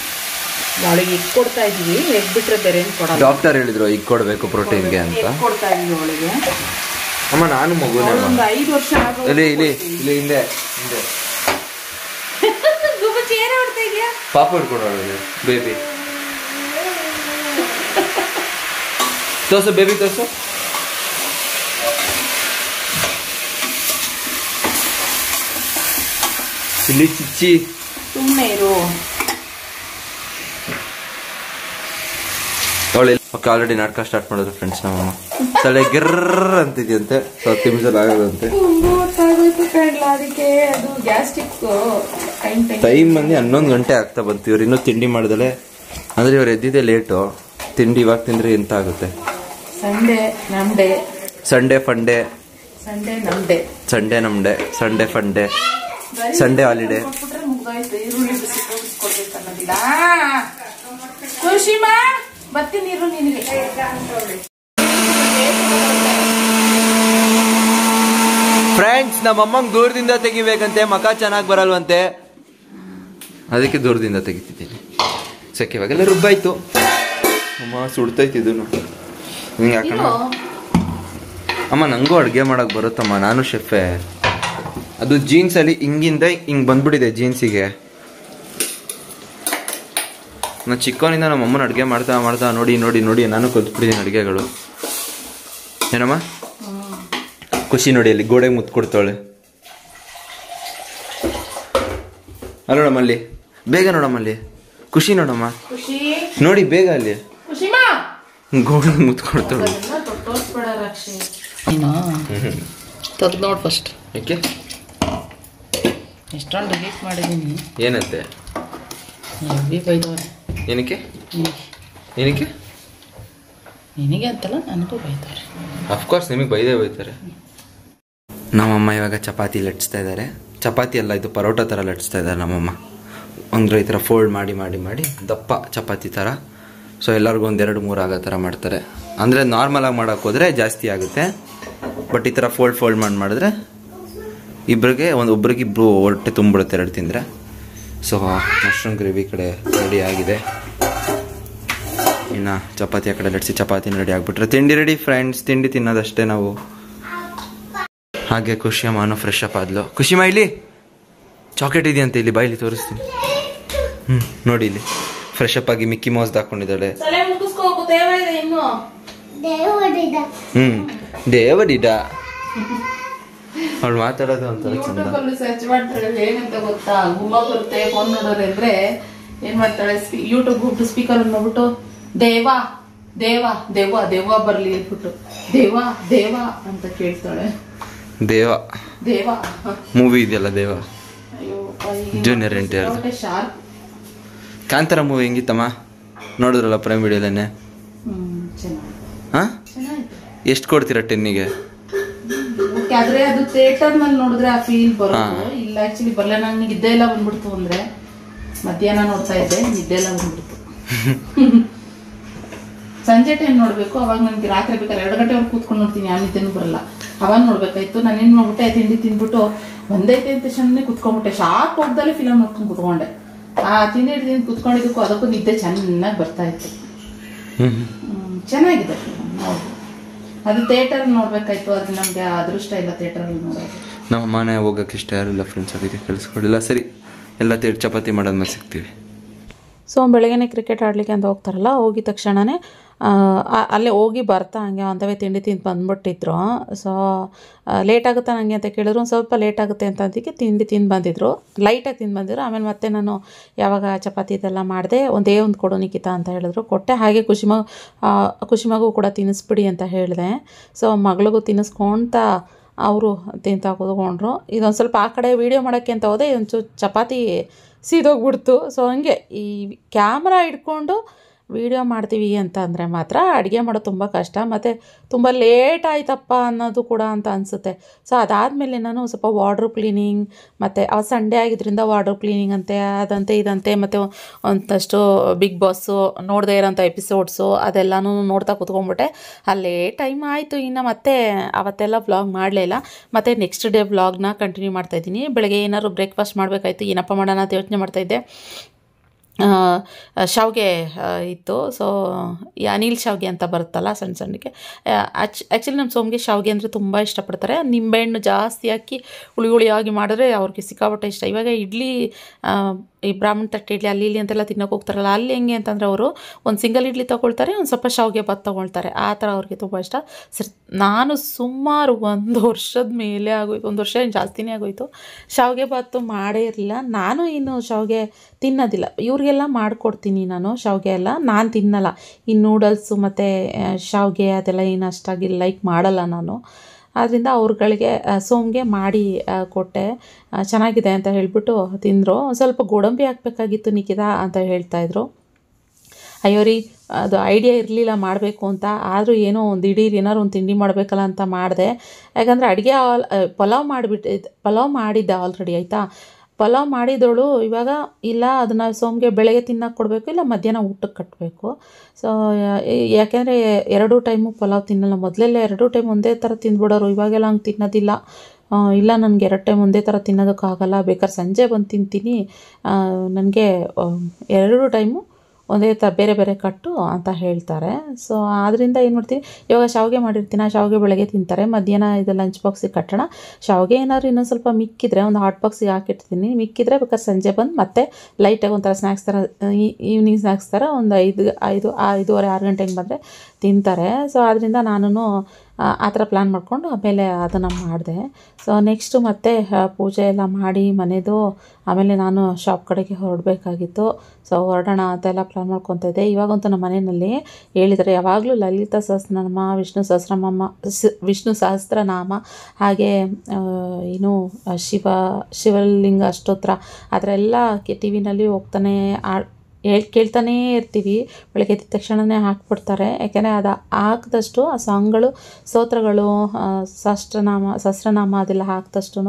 ಅವಳಿಗೆ ಎಗ್ ಕೊಡ್ತಾ ಇದೀವಿ, ಎಗ್ ಬಿಟ್ರೆ ಬೇರೆ ಏನು ಕೊಡಲ್ಲ. ಡಾಕ್ಟರ್ ಹೇಳಿದ್ರು ಎಗ್ ಕೊಡಬೇಕು ಪ್ರೋಟೀನ್ಗೆ ಅಂತ. ಕೊಡ್ತಾ ಇದೀವಿ ಅವಳಿಗೆ. ಅಮ್ಮ ನಾನು ಮಗುನೇ. ಒಂದು 5 ವರ್ಷ ಆಗೋದು. ಇಲ್ಲಿ ಹಿಂದೆ ಪಾಪ ಹಿಡ್ಕೊಂಡು ಬೇಬಿ ತೋರ್ಸು, ಬೇಬಿ ತೋರ್ಸು. ಇಲ್ಲಿ ಚಿಚ್ಚಿ ಸುಮ್ಮನೆ ಇರು. ಆಲ್ರೆಡಿ ನಾಟಕ ಸ್ಟಾರ್ಟ್ ಮಾಡಿದ್ರು ಫ್ರೆಂಡ್ಸ್. ನಮ್ಮಮ್ಮ ತಲೆ ಗಿರ್ರ ಅಂತಿದ್ಯಂತೆ, 10 ನಿಮಿಷದಲ್ಲಿ ಆಗೋದಂತೆ. ಟೈಮ್ ಬಂದು 11 ಗಂಟೆ ಆಗ್ತಾ ಬಂತು. ಇವ್ರು ಇನ್ನೂ ತಿಂಡಿ ಮಾಡಿದಲೆ, ಅಂದ್ರೆ ಇವ್ರು ಎದ್ದಿದೆ ಲೇಟು. ತಿಂಡಿ ಇವಾಗ ತಿಂದ್ರೆ ಎಂತ ಆಗುತ್ತೆ. ಸಂಡೇ ನಮ್ಡೆ, Sunday funday, Sunday holiday. Friends, ನಮ್ಮಮ್ಮಂಗೆ ದೂರದಿಂದ ತೆಗಿಬೇಕಂತೆ, ಮಕ ಚೆನ್ನಾಗಿ ಬರಲ್ವಂತೆ, ಅದಕ್ಕೆ ದೂರದಿಂದ ತೆಗಿತಿದ್ದೀನಿ. ಸಕ್ಕೆ ಇವಾಗೆಲ್ಲ ರುಬ್ಬಾಯ್ತು. ಅಮ್ಮ ಸುಡ್ತೈತಿದ್ದು ಹಿಂಗೆ ಹಾಕೋಣ. ಅಮ್ಮ ನಂಗೂ ಅಡುಗೆ ಮಾಡಕ್ ಬರುತ್ತಮ್ಮ, ನಾನು ಶೆಫೆ. ಅದು ಜೀನ್ಸಲ್ಲಿ ಹಿಂಗಿಂದ ಹಿಂಗೆ ಬಂದ್ಬಿಟ್ಟಿದೆ ಜೀನ್ಸಿಗೆ. ನಾನು ಚಿಕ್ಕವನಿಂದ ನಮ್ಮ ಅಮ್ಮನ ಅಡುಗೆ ಮಾಡ್ತಾ ನೋಡಿ ನಾನು ಕಲ್ತ್ಬಿಟ್ಟಿದ್ದೀನಿ ಅಡುಗೆಗಳು. ಏನಮ್ಮ ಖುಷಿ ನೋಡಿ, ಅಲ್ಲಿ ಗೋಡೆಗೆ ಮುತ್ತು ಕೊಡ್ತಾಳೆ. ಅಲ್ಲ ನೋಡಮ್ಮಲ್ಲಿ, ಬೇಗ ನೋಡಮ್ಮಲ್ಲಿ. ಖುಷಿ ನೋಡಮ್ಮ, ನೋಡಿ ಬೇಗ ಅಲ್ಲಿ ಗೋಡೆಗೆ ಮುತ್ತು ಕೊಡ್ತಾಳೆ. ತೆಗ್ದು ನೋಡಿ ಫಸ್ಟ್. ಯಾಕೆ ಎಷ್ಟೊಂದು ಡಿಲೀಟ್ ಮಾಡಿದ್ದೀನಿ. ಏನಂತೆ? ಬೈದವ್ರೆ. ಏನಕ್ಕೆ ನಿನಗೆ ಅಂತಲ್ಲ, ನನಗೂ ಬೈತಾರೆ. ಅಫ್ಕೋರ್ಸ್ ನಿಮಗೆ ಬೈತಾರೆ. ನಮ್ಮಮ್ಮ ಇವಾಗ ಚಪಾತಿ ಲಟ್ಸ್ತಾ ಇದ್ದಾರೆ. ಚಪಾತಿ ಎಲ್ಲ ಇದು ಪರೋಟ ಥರ ಲಟ್ಸ್ತಾ ಇದ್ದಾರೆ ನಮ್ಮಮ್ಮ. ಅಂದರೆ ಈ ಥರ ಫೋಲ್ಡ್ ಮಾಡಿ ದಪ್ಪ ಚಪಾತಿ ಥರ. ಸೊ ಎಲ್ಲರಿಗೂ 1-2-3 ಆಗೋ ಥರ ಮಾಡ್ತಾರೆ. ಅಂದರೆ ನಾರ್ಮಲಾಗಿ ಮಾಡೋಕೆ ಹೋದರೆ ಜಾಸ್ತಿ ಆಗುತ್ತೆ. ಬಟ್ ಈ ಥರ ಫೋಲ್ಡ್ ಮಾಡಿದ್ರೆ ಒಬ್ರಿಗೆ ಇಬ್ಬರು ಹೊಟ್ಟೆ ತುಂಬಿಡುತ್ತೆ 2 ತಿಂದರೆ. ಸೊ ಮಶ್ರೂಮ್ ಗ್ರೇವಿ ಕಡೆ ರೆಡಿ ಆಗಿದೆ. ಇನ್ನು ಚಪಾತಿ ಆ ಕಡೆ ಲಟ್ಸಿ ಚಪಾತಿನ ರೆಡಿ ಆಗಿಬಿಟ್ರೆ ತಿಂಡಿ ರೆಡಿ ಫ್ರೆಂಡ್ಸ್. ತಿಂಡಿ ತಿನ್ನೋದಷ್ಟೇ ನಾವು. ಹಾಗೆ ಖುಷಿಯಮ್ಮನು ಫ್ರೆಶ್ ಅಪ್ ಆದ್ಲು. ಖುಷಿಮ್ಮ ಇಲ್ಲಿ ಚಾಕ್ಲೇಟ್ ಇದೆಯಂತೆ, ಇಲ್ಲಿ ಬಾಯಿಲಿ ತೋರಿಸ್ತೀನಿ. ನೋಡಿ ಇಲ್ಲಿ ಫ್ರೆಶ್ ಅಪ್ ಆಗಿ ಮಿಕ್ಕಿ ಮೌಸ್ ಹಾಕೊಂಡಿದ್ದಾಳೆ. ದೇವಡಿಡ ಅವಳು ಮಾತಾಡೋದು ಒಂಥರ ಚಂದ. ಸರ್ಚ್ ಮಾಡ್ತಾಳೆ ಏನಂತ ಗೊತ್ತಾ, ಗುಮ್ಮ ಬರುತ್ತೆ ಫೋನ್ ನೋಡೋರೆ ಅಂದ್ರೆ ಏನ್ ಮಾಡ್ತಾಳೆ, ಯೂಟ್ಯೂಬ್ ಹೋಗ್ಬಿಟ್ಟು ಸ್ಪೀಕರ್ ನೋಡ್ಬಿಟ್ಟು ದೇವಾ ದೇವಾ ದೇವಾ ದೇವಾ ಬರ್ಲಿ ಅಂದ್ಬಿಟ್ಟು ದೇವಾ ಅಂತ ಕೇಳ್ತಾಳೆ. ದೇವಾ ಮೂವಿ ಇದೆಯಲ್ಲ Deva, junior NTR sharp. Kantara movie ಹೆಂಗಿತ್ತಮ್ಮ? ನೋಡಿದ್ರಲ್ಲ ಪ್ರೈಮ್ ವಿಡಿಯೋಲೇನೆ. ಎಷ್ಟು ಕೊಡ್ತೀರಾ 10ಗೆ? ಆದ್ರೆ ಅದು ಥಿಯೇಟರ್ ನಲ್ಲಿ ನೋಡಿದ್ರೆ ಆ ಫೀಲ್ ಬರುತ್ತೆ. ಇಲ್ಲ ಆಕ್ಚುಲಿ ಬರಲ್ಲ. ನಂಗೆ ನಿದ್ದೆ ಎಲ್ಲ ಬಂದ್ಬಿಡ್ತು. ಅಂದ್ರೆ ಮಧ್ಯಾಹ್ನ ನೋಡ್ತಾ ಇದ್ದೆ, ನಿದ್ದೆ ಎಲ್ಲ ಬಂದ್ಬಿಡ್ತು. ಸಂಜೆ ಟೈಮ್ ನೋಡ್ಬೇಕು, ಅವಾಗ ನನ್ಗೆ ರಾತ್ರಿ ಬೇಕಾದ್ರೆ 2 ಗಂಟೆವರೆಗೆ ಕೂತ್ಕೊಂಡು ನೋಡ್ತೀನಿ, ಯಾವ ನಿದ್ದೆನೂ ಬರಲ್ಲ. ಅವಾಗ ನೋಡ್ಬೇಕಾಯ್ತು. ನಾನೇನ್ ಮಾಡ್ಬಿಟ್ಟೆ, ತಿಂಡಿ ತಿಂದ್ಬಿಟ್ಟು ಒಂದೈತೆ ಅಂತ ಚೆನ್ನಾಗಿ ಕುತ್ಕೊಂಡ್ಬಿಟ್ಟೆ. ಶಾರ್ಪ್ ಹೋಗ್ದಲ್ಲೇ ಫಿಲಮ್ ನೋಡ್ಕೊಂಡು ಕುತ್ಕೊಂಡೆ. ಆ ತಿಂಡಿ ಕುತ್ಕೊಂಡಿದ್ದಕ್ಕೂ ಅದಕ್ಕೂ ನಿದ್ದೆ ಚೆನ್ನಾಗಿ ಬರ್ತಾ ಇತ್ತು. ಚೆನ್ನಾಗಿದೆ ನೋಡ್ಬೋದು. ಅದು ಥಿಯೇಟರ್ ನೋಡ್ಬೇಕಾಯ್ತು. ಅದು ನಮ್ಗೆ ಅದೃಷ್ಟ ಇಲ್ಲ ಥಿಯೇಟರ್ ಅಲ್ಲಿ ನೋಡೋದು. ನಮ್ಮ ಮನೆ ಹೋಗಕ್ಕೆ ಇಷ್ಟ ಯಾರಿಲ್ಲ ಫ್ರೆಂಡ್ಸ್, ಅದಕ್ಕೆ ಕಳಿಸ್ಕೊಡಿಲ್ಲ. ಸರಿ, ಎಲ್ಲ ಚಪಾತಿ ಮಾಡೋದ್ಮೇಲೆ ಸಿಗ್ತೀವಿ. ಸೊ ಬೆಳಗ್ಗೆನೇ ಕ್ರಿಕೆಟ್ ಆಡಲಿಕ್ಕೆ ಅಂತ ಹೋಗ್ತಾರಲ್ಲ, ಹೋಗಿದ ತಕ್ಷಣವೇ ಅಲ್ಲೇ ಹೋಗಿ ಬರ್ತಾ ಹಂಗೆ ಒಂದವೇ ತಿಂಡಿ ತಿಂದು ಬಂದುಬಿಟ್ಟಿದ್ರು. ಸೊ ಲೇಟ್ ಆಗುತ್ತೆ ನನಗೆ ಅಂತ ಕೇಳಿದ್ರು. ಒಂದು ಸ್ವಲ್ಪ ಲೇಟ್ ಆಗುತ್ತೆ ಅಂತ ಅದಕ್ಕೆ ತಿಂಡಿ ತಿಂದು ಬಂದಿದ್ರು, ಲೈಟಾಗಿ ತಿಂದು ಬಂದಿದ್ರು. ಆಮೇಲೆ ಮತ್ತೆ ನಾನು ಯಾವಾಗ ಚಪಾತಿ ಇದೆಲ್ಲ ಮಾಡಿದೆ, ಒಂದೇ ಒಂದು ಕೊಡು ನಿಖಿತಾ ಅಂತ ಹೇಳಿದ್ರು, ಕೊಟ್ಟೆ. ಹಾಗೆ ಖುಷಿಮಗೂ ಕೂಡ ತಿನ್ನಿಸ್ಬಿಡಿ ಅಂತ ಹೇಳಿದೆ. ಸೊ ಮಗಳಿಗೂ ತಿನ್ನಿಸ್ಕೊಳ್ತಾ ಅವರು ತಿಂತಾ ಕೂತ್ಕೊಂಡ್ರು. ಇದೊಂದು ಸ್ವಲ್ಪ ಆ ಕಡೆ ವೀಡಿಯೋ ಮಾಡೋಕ್ಕೆ ಅಂತ ಹೋದೆ, ಒಂಚೂರು ಚಪಾತಿ ಸೀದೋಗ್ಬಿಡ್ತು. ಸೊ ಹಂಗೆ ಈ ಕ್ಯಾಮ್ರಾ ಹಿಡ್ಕೊಂಡು ವೀಡಿಯೋ ಮಾಡ್ತೀವಿ ಅಂತ ಅಂದರೆ ಮಾತ್ರ ಅಡುಗೆ ಮಾಡೋದು ತುಂಬ ಕಷ್ಟ, ಮತ್ತು ತುಂಬ ಲೇಟ್ ಆಯ್ತಪ್ಪ ಅನ್ನೋದು ಕೂಡ ಅಂತ ಅನಿಸುತ್ತೆ. ಸೊ ಅದಾದಮೇಲೆ ನಾನು ಸ್ವಲ್ಪ ವಾರ್ಡ್ರೋಬ್ ಕ್ಲೀನಿಂಗ್, ಮತ್ತು ಸಂಡೇ ಆಗಿದ್ದರಿಂದ ವಾರ್ಡ್ರೋಬ್ ಕ್ಲೀನಿಂಗ್ ಅಂತೆ ಅದಂತೆ ಇದಂತೆ, ಮತ್ತು ಒಂದಷ್ಟು ಬಿಗ್ ಬಾಸು ನೋಡದೇ ಇರೋಂಥ ಎಪಿಸೋಡ್ಸು ಅದೆಲ್ಲನೂ ನೋಡ್ತಾ ಕೂತ್ಕೊಂಡ್ಬಿಟ್ಟೆ. ಅಲ್ಲೇ ಟೈಮ್ ಆಯಿತು. ಇನ್ನು ಮತ್ತೆ ಅವತ್ತೆಲ್ಲ ವ್ಲಾಗ್ ಮಾಡಲೇ ಇಲ್ಲ. ಮತ್ತು ನೆಕ್ಸ್ಟ್ ಡೇ ವ್ಲಾಗ್ನ ಕಂಟಿನ್ಯೂ ಮಾಡ್ತಾಯಿದ್ದೀನಿ. ಬೆಳಗ್ಗೆ ಏನಾದ್ರು ಬ್ರೇಕ್ಫಾಸ್ಟ್ ಮಾಡಬೇಕಾಯ್ತು, ಏನಪ್ಪ ಮಾಡೋಣ ಅಂತ ಯೋಚನೆ ಮಾಡ್ತಾಯಿದ್ದೆ. ಶಾವಿಗೆ ಇತ್ತು. ಸೊ ಈ ಅನಿಲ್ ಶಾವಿಗೆ ಅಂತ ಬರುತ್ತಲ್ಲ ಸಣ್ಣ ಸಣ್ಣಕ್ಕೆ. ಆ್ಯಕ್ಚುಲಿ ನಮ್ಮ ಸೋಮ್ಗೆ ಶಾವಿಗೆ ಅಂದರೆ ತುಂಬ ಇಷ್ಟಪಡ್ತಾರೆ. ನಿಂಬೆಹಣ್ಣು ಜಾಸ್ತಿ ಹಾಕಿ ಹುಳಿ ಹುಳಿಯಾಗಿ ಮಾಡಿದ್ರೆ ಅವ್ರಿಗೆ ಸಿಕ್ಕಾಪಟ್ಟೆ ಇಷ್ಟ. ಇವಾಗ ಇಡ್ಲಿ, ಈ ಬ್ರಾಹ್ಮಣ ತಟ್ಟೆ ಇಡ್ಲಿ ಅಲ್ಲಿ ಇಲ್ಲಿ ಅಂತೆಲ್ಲ ತಿನ್ನೋಕೆ ಹೋಗ್ತಾರಲ್ಲ, ಅಲ್ಲಿ ಹೆಂಗೆ ಅಂತಂದರೆ ಅವರು ಒಂದು ಸಿಂಗಲ್ ಇಡ್ಲಿ ತೊಗೊಳ್ತಾರೆ, ಒಂದು ಸ್ವಲ್ಪ ಶಾವಿಗೆ ಭಾತ್ ತೊಗೊಳ್ತಾರೆ. ಆ ಥರ ಅವ್ರಿಗೆ ತುಂಬ ಇಷ್ಟ. ನಾನು ಸುಮಾರು 1 ವರ್ಷದ ಮೇಲೆ ಆಗೋಯ್ತು, 1 ವರ್ಷ ಏನು ಜಾಸ್ತಿನೇ ಆಗೋಯ್ತು, ಶಾವಿಗೆ ಭಾತು ಮಾಡೇ ಇರಲಿಲ್ಲ. ನಾನು ಇನ್ನು ಶಾವಿಗೆ ತಿನ್ನೋದಿಲ್ಲ. ಇವ್ರಿಗೆಲ್ಲ ಮಾಡಿಕೊಡ್ತೀನಿ ನಾನು ಶಾವಿಗೆ ಎಲ್ಲ, ನಾನು ತಿನ್ನಲ್ಲ. ಈ ನೂಡಲ್ಸು ಮತ್ತು ಶಾವಿಗೆ ಅದೆಲ್ಲ ಏನು ಅಷ್ಟಾಗಿ ಲೈಕ್ ಮಾಡಲ್ಲ ನಾನು. ಆದ್ದರಿಂದ ಅವ್ರುಗಳಿಗೆ ಸೋಮ್ಗೆ ಮಾಡಿ ಕೊಟ್ಟೆ. ಚೆನ್ನಾಗಿದೆ ಅಂತ ಹೇಳಿಬಿಟ್ಟು ತಿಂದರು. ಸ್ವಲ್ಪ ಗೋಡಂಬಿ ಹಾಕಬೇಕಾಗಿತ್ತು ನಿಖಿತಾ ಅಂತ ಹೇಳ್ತಾಯಿದ್ರು. ಅಯ್ಯೋ ರೀ, ಅದು ಐಡಿಯಾ ಇರಲಿಲ್ಲ ಮಾಡಬೇಕು ಅಂತ. ಆದರೂ ಏನೋ ಒಂದು ದಿಢೀರ್ ಏನಾದ್ರು ಒಂದು ತಿಂಡಿ ಮಾಡಬೇಕಲ್ಲ ಅಂತ ಮಾಡಿದೆ. ಯಾಕಂದರೆ ಅಡುಗೆ ಪಲಾವ್ ಮಾಡಿದ್ದೆ ಆಲ್ರೆಡಿ, ಆಯಿತಾ. ಪಲಾವ್ ಮಾಡಿದವಳು ಇವಾಗ ಇಲ್ಲ ಅದನ್ನು ಸೋಮ್ಗೆ ಬೆಳಗ್ಗೆ ತಿನ್ನೋಕೆ ಕೊಡಬೇಕು, ಇಲ್ಲ ಮಧ್ಯಾಹ್ನ ಊಟಕ್ಕೆ ಕಟ್ಟಬೇಕು. ಸೊ ಯಾಕೆಂದರೆ 2 ಟೈಮು ಪಲಾವ್ ತಿನ್ನಲ್ಲ. ಮೊದಲೆಲ್ಲ 2 ಟೈಮ್ ಒಂದೇ ಥರ ತಿಂದ್ಬಿಡೋರು, ಇವಾಗೆಲ್ಲ ಹಂಗೆ ತಿನ್ನೋದಿಲ್ಲ. ಇಲ್ಲ ನನಗೆ 2 ಟೈಮ್ ಒಂದೇ ಥರ ತಿನ್ನೋದಕ್ಕಾಗಲ್ಲ, ಬೇಕಾದ್ರೆ ಸಂಜೆ ಬಂದು ತಿಂತೀನಿ, ನನಗೆ 2 ಟೈಮು ಒಂದೇ ಥರ ಬೇರೆ ಬೇರೆ ಕಟ್ಟು ಅಂತ ಹೇಳ್ತಾರೆ. ಸೊ ಆದ್ದರಿಂದ ಏನು ಮಾಡ್ತೀನಿ, ಇವಾಗ ಶಾವಿಗೆ ಮಾಡಿರ್ತೀನಿ, ಆ ಶಾವಿಗೆ ಬೆಳಗ್ಗೆ ತಿಂತಾರೆ, ಮಧ್ಯಾಹ್ನ ಇದು ಲಂಚ್ ಬಾಕ್ಸಿಗೆ ಕಟ್ಟೋಣ. ಶಾವಿಗೆ ಏನಾದ್ರು ಇನ್ನೊಂದು ಸ್ವಲ್ಪ ಮಿಕ್ಕಿದ್ರೆ ಒಂದು ಹಾಟ್ ಬಾಕ್ಸಿಗೆ ಹಾಕಿರ್ತೀನಿ, ಮಿಕ್ಕಿದ್ರೆ ಬೇಕಾದ್ರೆ ಸಂಜೆ ಬಂದು ಮತ್ತೆ ಲೈಟಾಗಿ ಒಂಥರ ಸ್ನ್ಯಾಕ್ಸ್ ಥರ, ಈವ್ನಿಂಗ್ ಸ್ನ್ಯಾಕ್ಸ್ ಥರ ಒಂದು 5:30 6 ಗಂಟೆಗೆ ಬಂದರೆ ತಿಂತಾರೆ. ಸೊ ಆದ್ದರಿಂದ ನಾನು ಆ ಥರ ಪ್ಲ್ಯಾನ್ ಮಾಡಿಕೊಂಡು ಆಮೇಲೆ ಅದನ್ನು ಮಾಡಿದೆ. ಸೊ ನೆಕ್ಸ್ಟು ಮತ್ತೆ ಪೂಜೆ ಎಲ್ಲ ಮಾಡಿ ಮನೆದು ಆಮೇಲೆ ನಾನು ಶಾಪ್ ಕಡೆಗೆ ಹೊರಡಬೇಕಾಗಿತ್ತು. ಸೊ ಹೊರಡೋಣ ಅಂತೆಲ್ಲ ಪ್ಲ್ಯಾನ್ ಮಾಡ್ಕೊತಾ ಇದ್ದೆ. ಇವಾಗಂತೂ ನಮ್ಮ ಮನೆಯಲ್ಲಿ ಹೇಳಿದರೆ ಯಾವಾಗಲೂ ಲಲಿತಾ ಸಹಸ್ರನಾಮ, ವಿಷ್ಣು ಸಹಸ್ರನಾಮ, ಹಾಗೆ ಏನು ಶಿವಲಿಂಗ ಅಷ್ಟೋತ್ರ ಆ ಥರ ಎಲ್ಲ ಟಿ ವಿನಲ್ಲಿ ಹೋಗ್ತಾನೆ ಕೇಳ್ತಾನೇ ಇರ್ತೀವಿ. ಬೆಳಗ್ಗೆ ಎದ್ದ ತಕ್ಷಣವೇ ಹಾಕ್ಬಿಡ್ತಾರೆ. ಯಾಕೆಂದರೆ ಅದು ಹಾಕಿದಷ್ಟು ಆ ಸಾಂಗ್ಗಳು, ಸ್ತೋತ್ರಗಳು, ಸಹಸ್ರನಾಮ ಅದೆಲ್ಲ ಹಾಕಿದಷ್ಟು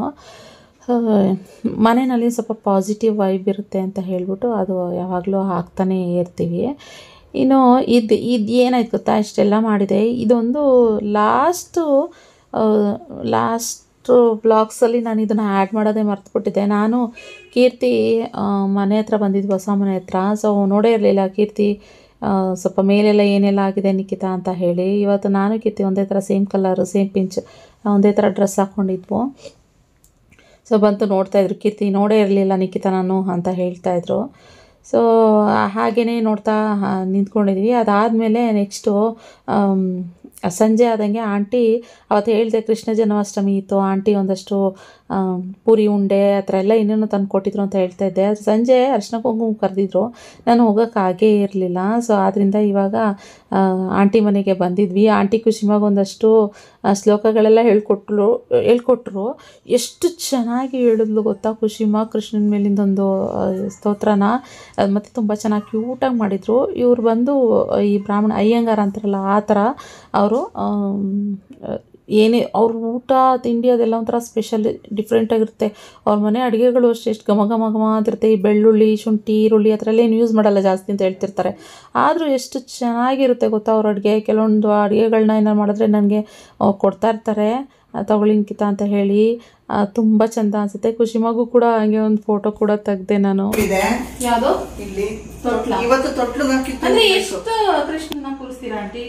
ಮನೆಯಲ್ಲಿ ಸ್ವಲ್ಪ ಪಾಸಿಟಿವ್ ವೈಬ್ ಇರುತ್ತೆ ಅಂತ ಹೇಳ್ಬಿಟ್ಟು ಅದು ಯಾವಾಗಲೂ ಹಾಕ್ತಾನೇ ಇರ್ತೀವಿ. ಇನ್ನು ಇದು ಏನಾಯ್ತು ಗೊತ್ತಾ, ಇಷ್ಟೆಲ್ಲ ಮಾಡಿದೆ. ಇದೊಂದು ಲಾಸ್ಟ್ ಬ್ಲಾಗ್ಸಲ್ಲಿ ನಾನು ಇದನ್ನು ಆ್ಯಡ್ ಮಾಡೋದೇ ಮರ್ತುಬಿಟ್ಟಿದ್ದೆ. ನಾನು ಕೀರ್ತಿ ಮನೆ ಹತ್ರ ಬಂದಿದ್ವಿ, ಹೊಸ ಮನೆ ಹತ್ರ. ಸೊ ನೋಡೇ ಇರಲಿಲ್ಲ ಕೀರ್ತಿ ಸ್ವಲ್ಪ ಮೇಲೆಲ್ಲ ಏನೆಲ್ಲ ಆಗಿದೆ ನಿಖಿತಾ ಅಂತ ಹೇಳಿ. ಇವತ್ತು ನಾನು ಕೀರ್ತಿ ಒಂದೇ ಥರ ಸೇಮ್ ಕಲರು, ಸೇಮ್ ಪಿಂಚ್, ಒಂದೇ ಥರ ಡ್ರೆಸ್ ಹಾಕ್ಕೊಂಡಿದ್ವು. ಸೊ ಬಂತು ನೋಡ್ತಾಯಿದ್ರು, ಕೀರ್ತಿ ನೋಡೇ ಇರಲಿಲ್ಲ ನಿಖಿತಾ ನಾನು ಅಂತ ಹೇಳ್ತಾಯಿದ್ರು. ಸೊ ಹಾಗೆಯೇ ನೋಡ್ತಾ ನಿಂತ್ಕೊಂಡಿದ್ವಿ. ಅದಾದಮೇಲೆ ನೆಕ್ಸ್ಟು ಸಂಜೆ ಆದಂಗೆ ಆಂಟಿ ಅವತ್ತು ಹೇಳಿದೆ ಕೃಷ್ಣ ಜನ್ಮಾಷ್ಟಮಿ ಇತ್ತು, ಆಂಟಿ ಒಂದಷ್ಟು ಪೂರಿ ಉಂಡೆ ಆ ಥರ ಎಲ್ಲ ಇನ್ನೇನು ತಂದು ಕೊಟ್ಟಿದ್ರು ಅಂತ ಹೇಳ್ತಾ ಇದ್ದೆ. ಅದು ಸಂಜೆ ಅರ್ಶಿನ ಕುಂಕುಮ ಕರೆದಿದ್ರು, ನಾನು ಹೋಗೋಕ್ಕಾಗೇ ಇರಲಿಲ್ಲ. ಸೊ ಆದ್ದರಿಂದ ಇವಾಗ ಆಂಟಿ ಮನೆಗೆ ಬಂದಿದ್ವಿ. ಆಂಟಿ ಖುಷಿಮಾಗ ಒಂದಷ್ಟು ಶ್ಲೋಕಗಳೆಲ್ಲ ಹೇಳ್ಕೊಟ್ರು. ಎಷ್ಟು ಚೆನ್ನಾಗಿ ಹೇಳಿದ್ಲು ಗೊತ್ತಾ ಖುಷಿಮಾ, ಕೃಷ್ಣನ ಮೇಲಿಂದೊಂದು ಸ್ತೋತ್ರನ, ಮತ್ತು ತುಂಬ ಚೆನ್ನಾಗಿ ಕ್ಯೂಟಾಗಿ ಮಾಡಿದರು. ಇವ್ರು ಬಂದು ಈ ಬ್ರಾಹ್ಮಣ ಅಯ್ಯಂಗಾರ ಅಂತಾರಲ್ಲ ಆ ಥರ ಅವರು ಅವ್ರ ಊಟ ತಿಂಡಿ ಅದೆಲ್ಲ ಒಂಥರ ಸ್ಪೆಷಲ್ ಡಿಫ್ರೆಂಟಾಗಿರುತ್ತೆ. ಅವ್ರ ಮನೆ ಅಡುಗೆಗಳು ಅಷ್ಟೇ ಎಷ್ಟು ಘಮ ಘಮ ಘಮ ಅಂತಿರುತ್ತೆ. ಈ ಬೆಳ್ಳುಳ್ಳಿ, ಶುಂಠಿ, ಈರುಳ್ಳಿ ಆ ಥರ ಎಲ್ಲ ಏನು ಯೂಸ್ ಮಾಡಲ್ಲ ಜಾಸ್ತಿ ಅಂತ ಹೇಳ್ತಿರ್ತಾರೆ. ಆದರೂ ಎಷ್ಟು ಚೆನ್ನಾಗಿರುತ್ತೆ ಗೊತ್ತಾ ಅವ್ರ ಅಡುಗೆ. ಕೆಲವೊಂದು ಅಡುಗೆಗಳನ್ನ ಏನಾರು ಮಾಡಿದ್ರೆ ನನಗೆ ಕೊಡ್ತಾ ಇರ್ತಾರೆ, ತಗೊಳ್ಳಿ ನಿಖಿತಾ ಅಂತ ಹೇಳಿ. ತುಂಬ ಚಂದ ಅನಿಸುತ್ತೆ. ಖುಷಿಮಾಗೂ ಕೂಡ ಹಂಗೆ ಒಂದು ಫೋಟೋ ಕೂಡ ತೆಗ್ದೆ ನಾನು. ಯಾವುದು ಇಲ್ಲಿ ಇವತ್ತು ತೊಟ್ಲುಗೆ ಹಾಕಿತ್ತು. ಎಷ್ಟು ಕೃಷ್ಣನ ಕೂರಿಸ್ತೀರಾ ಆಂಟಿ?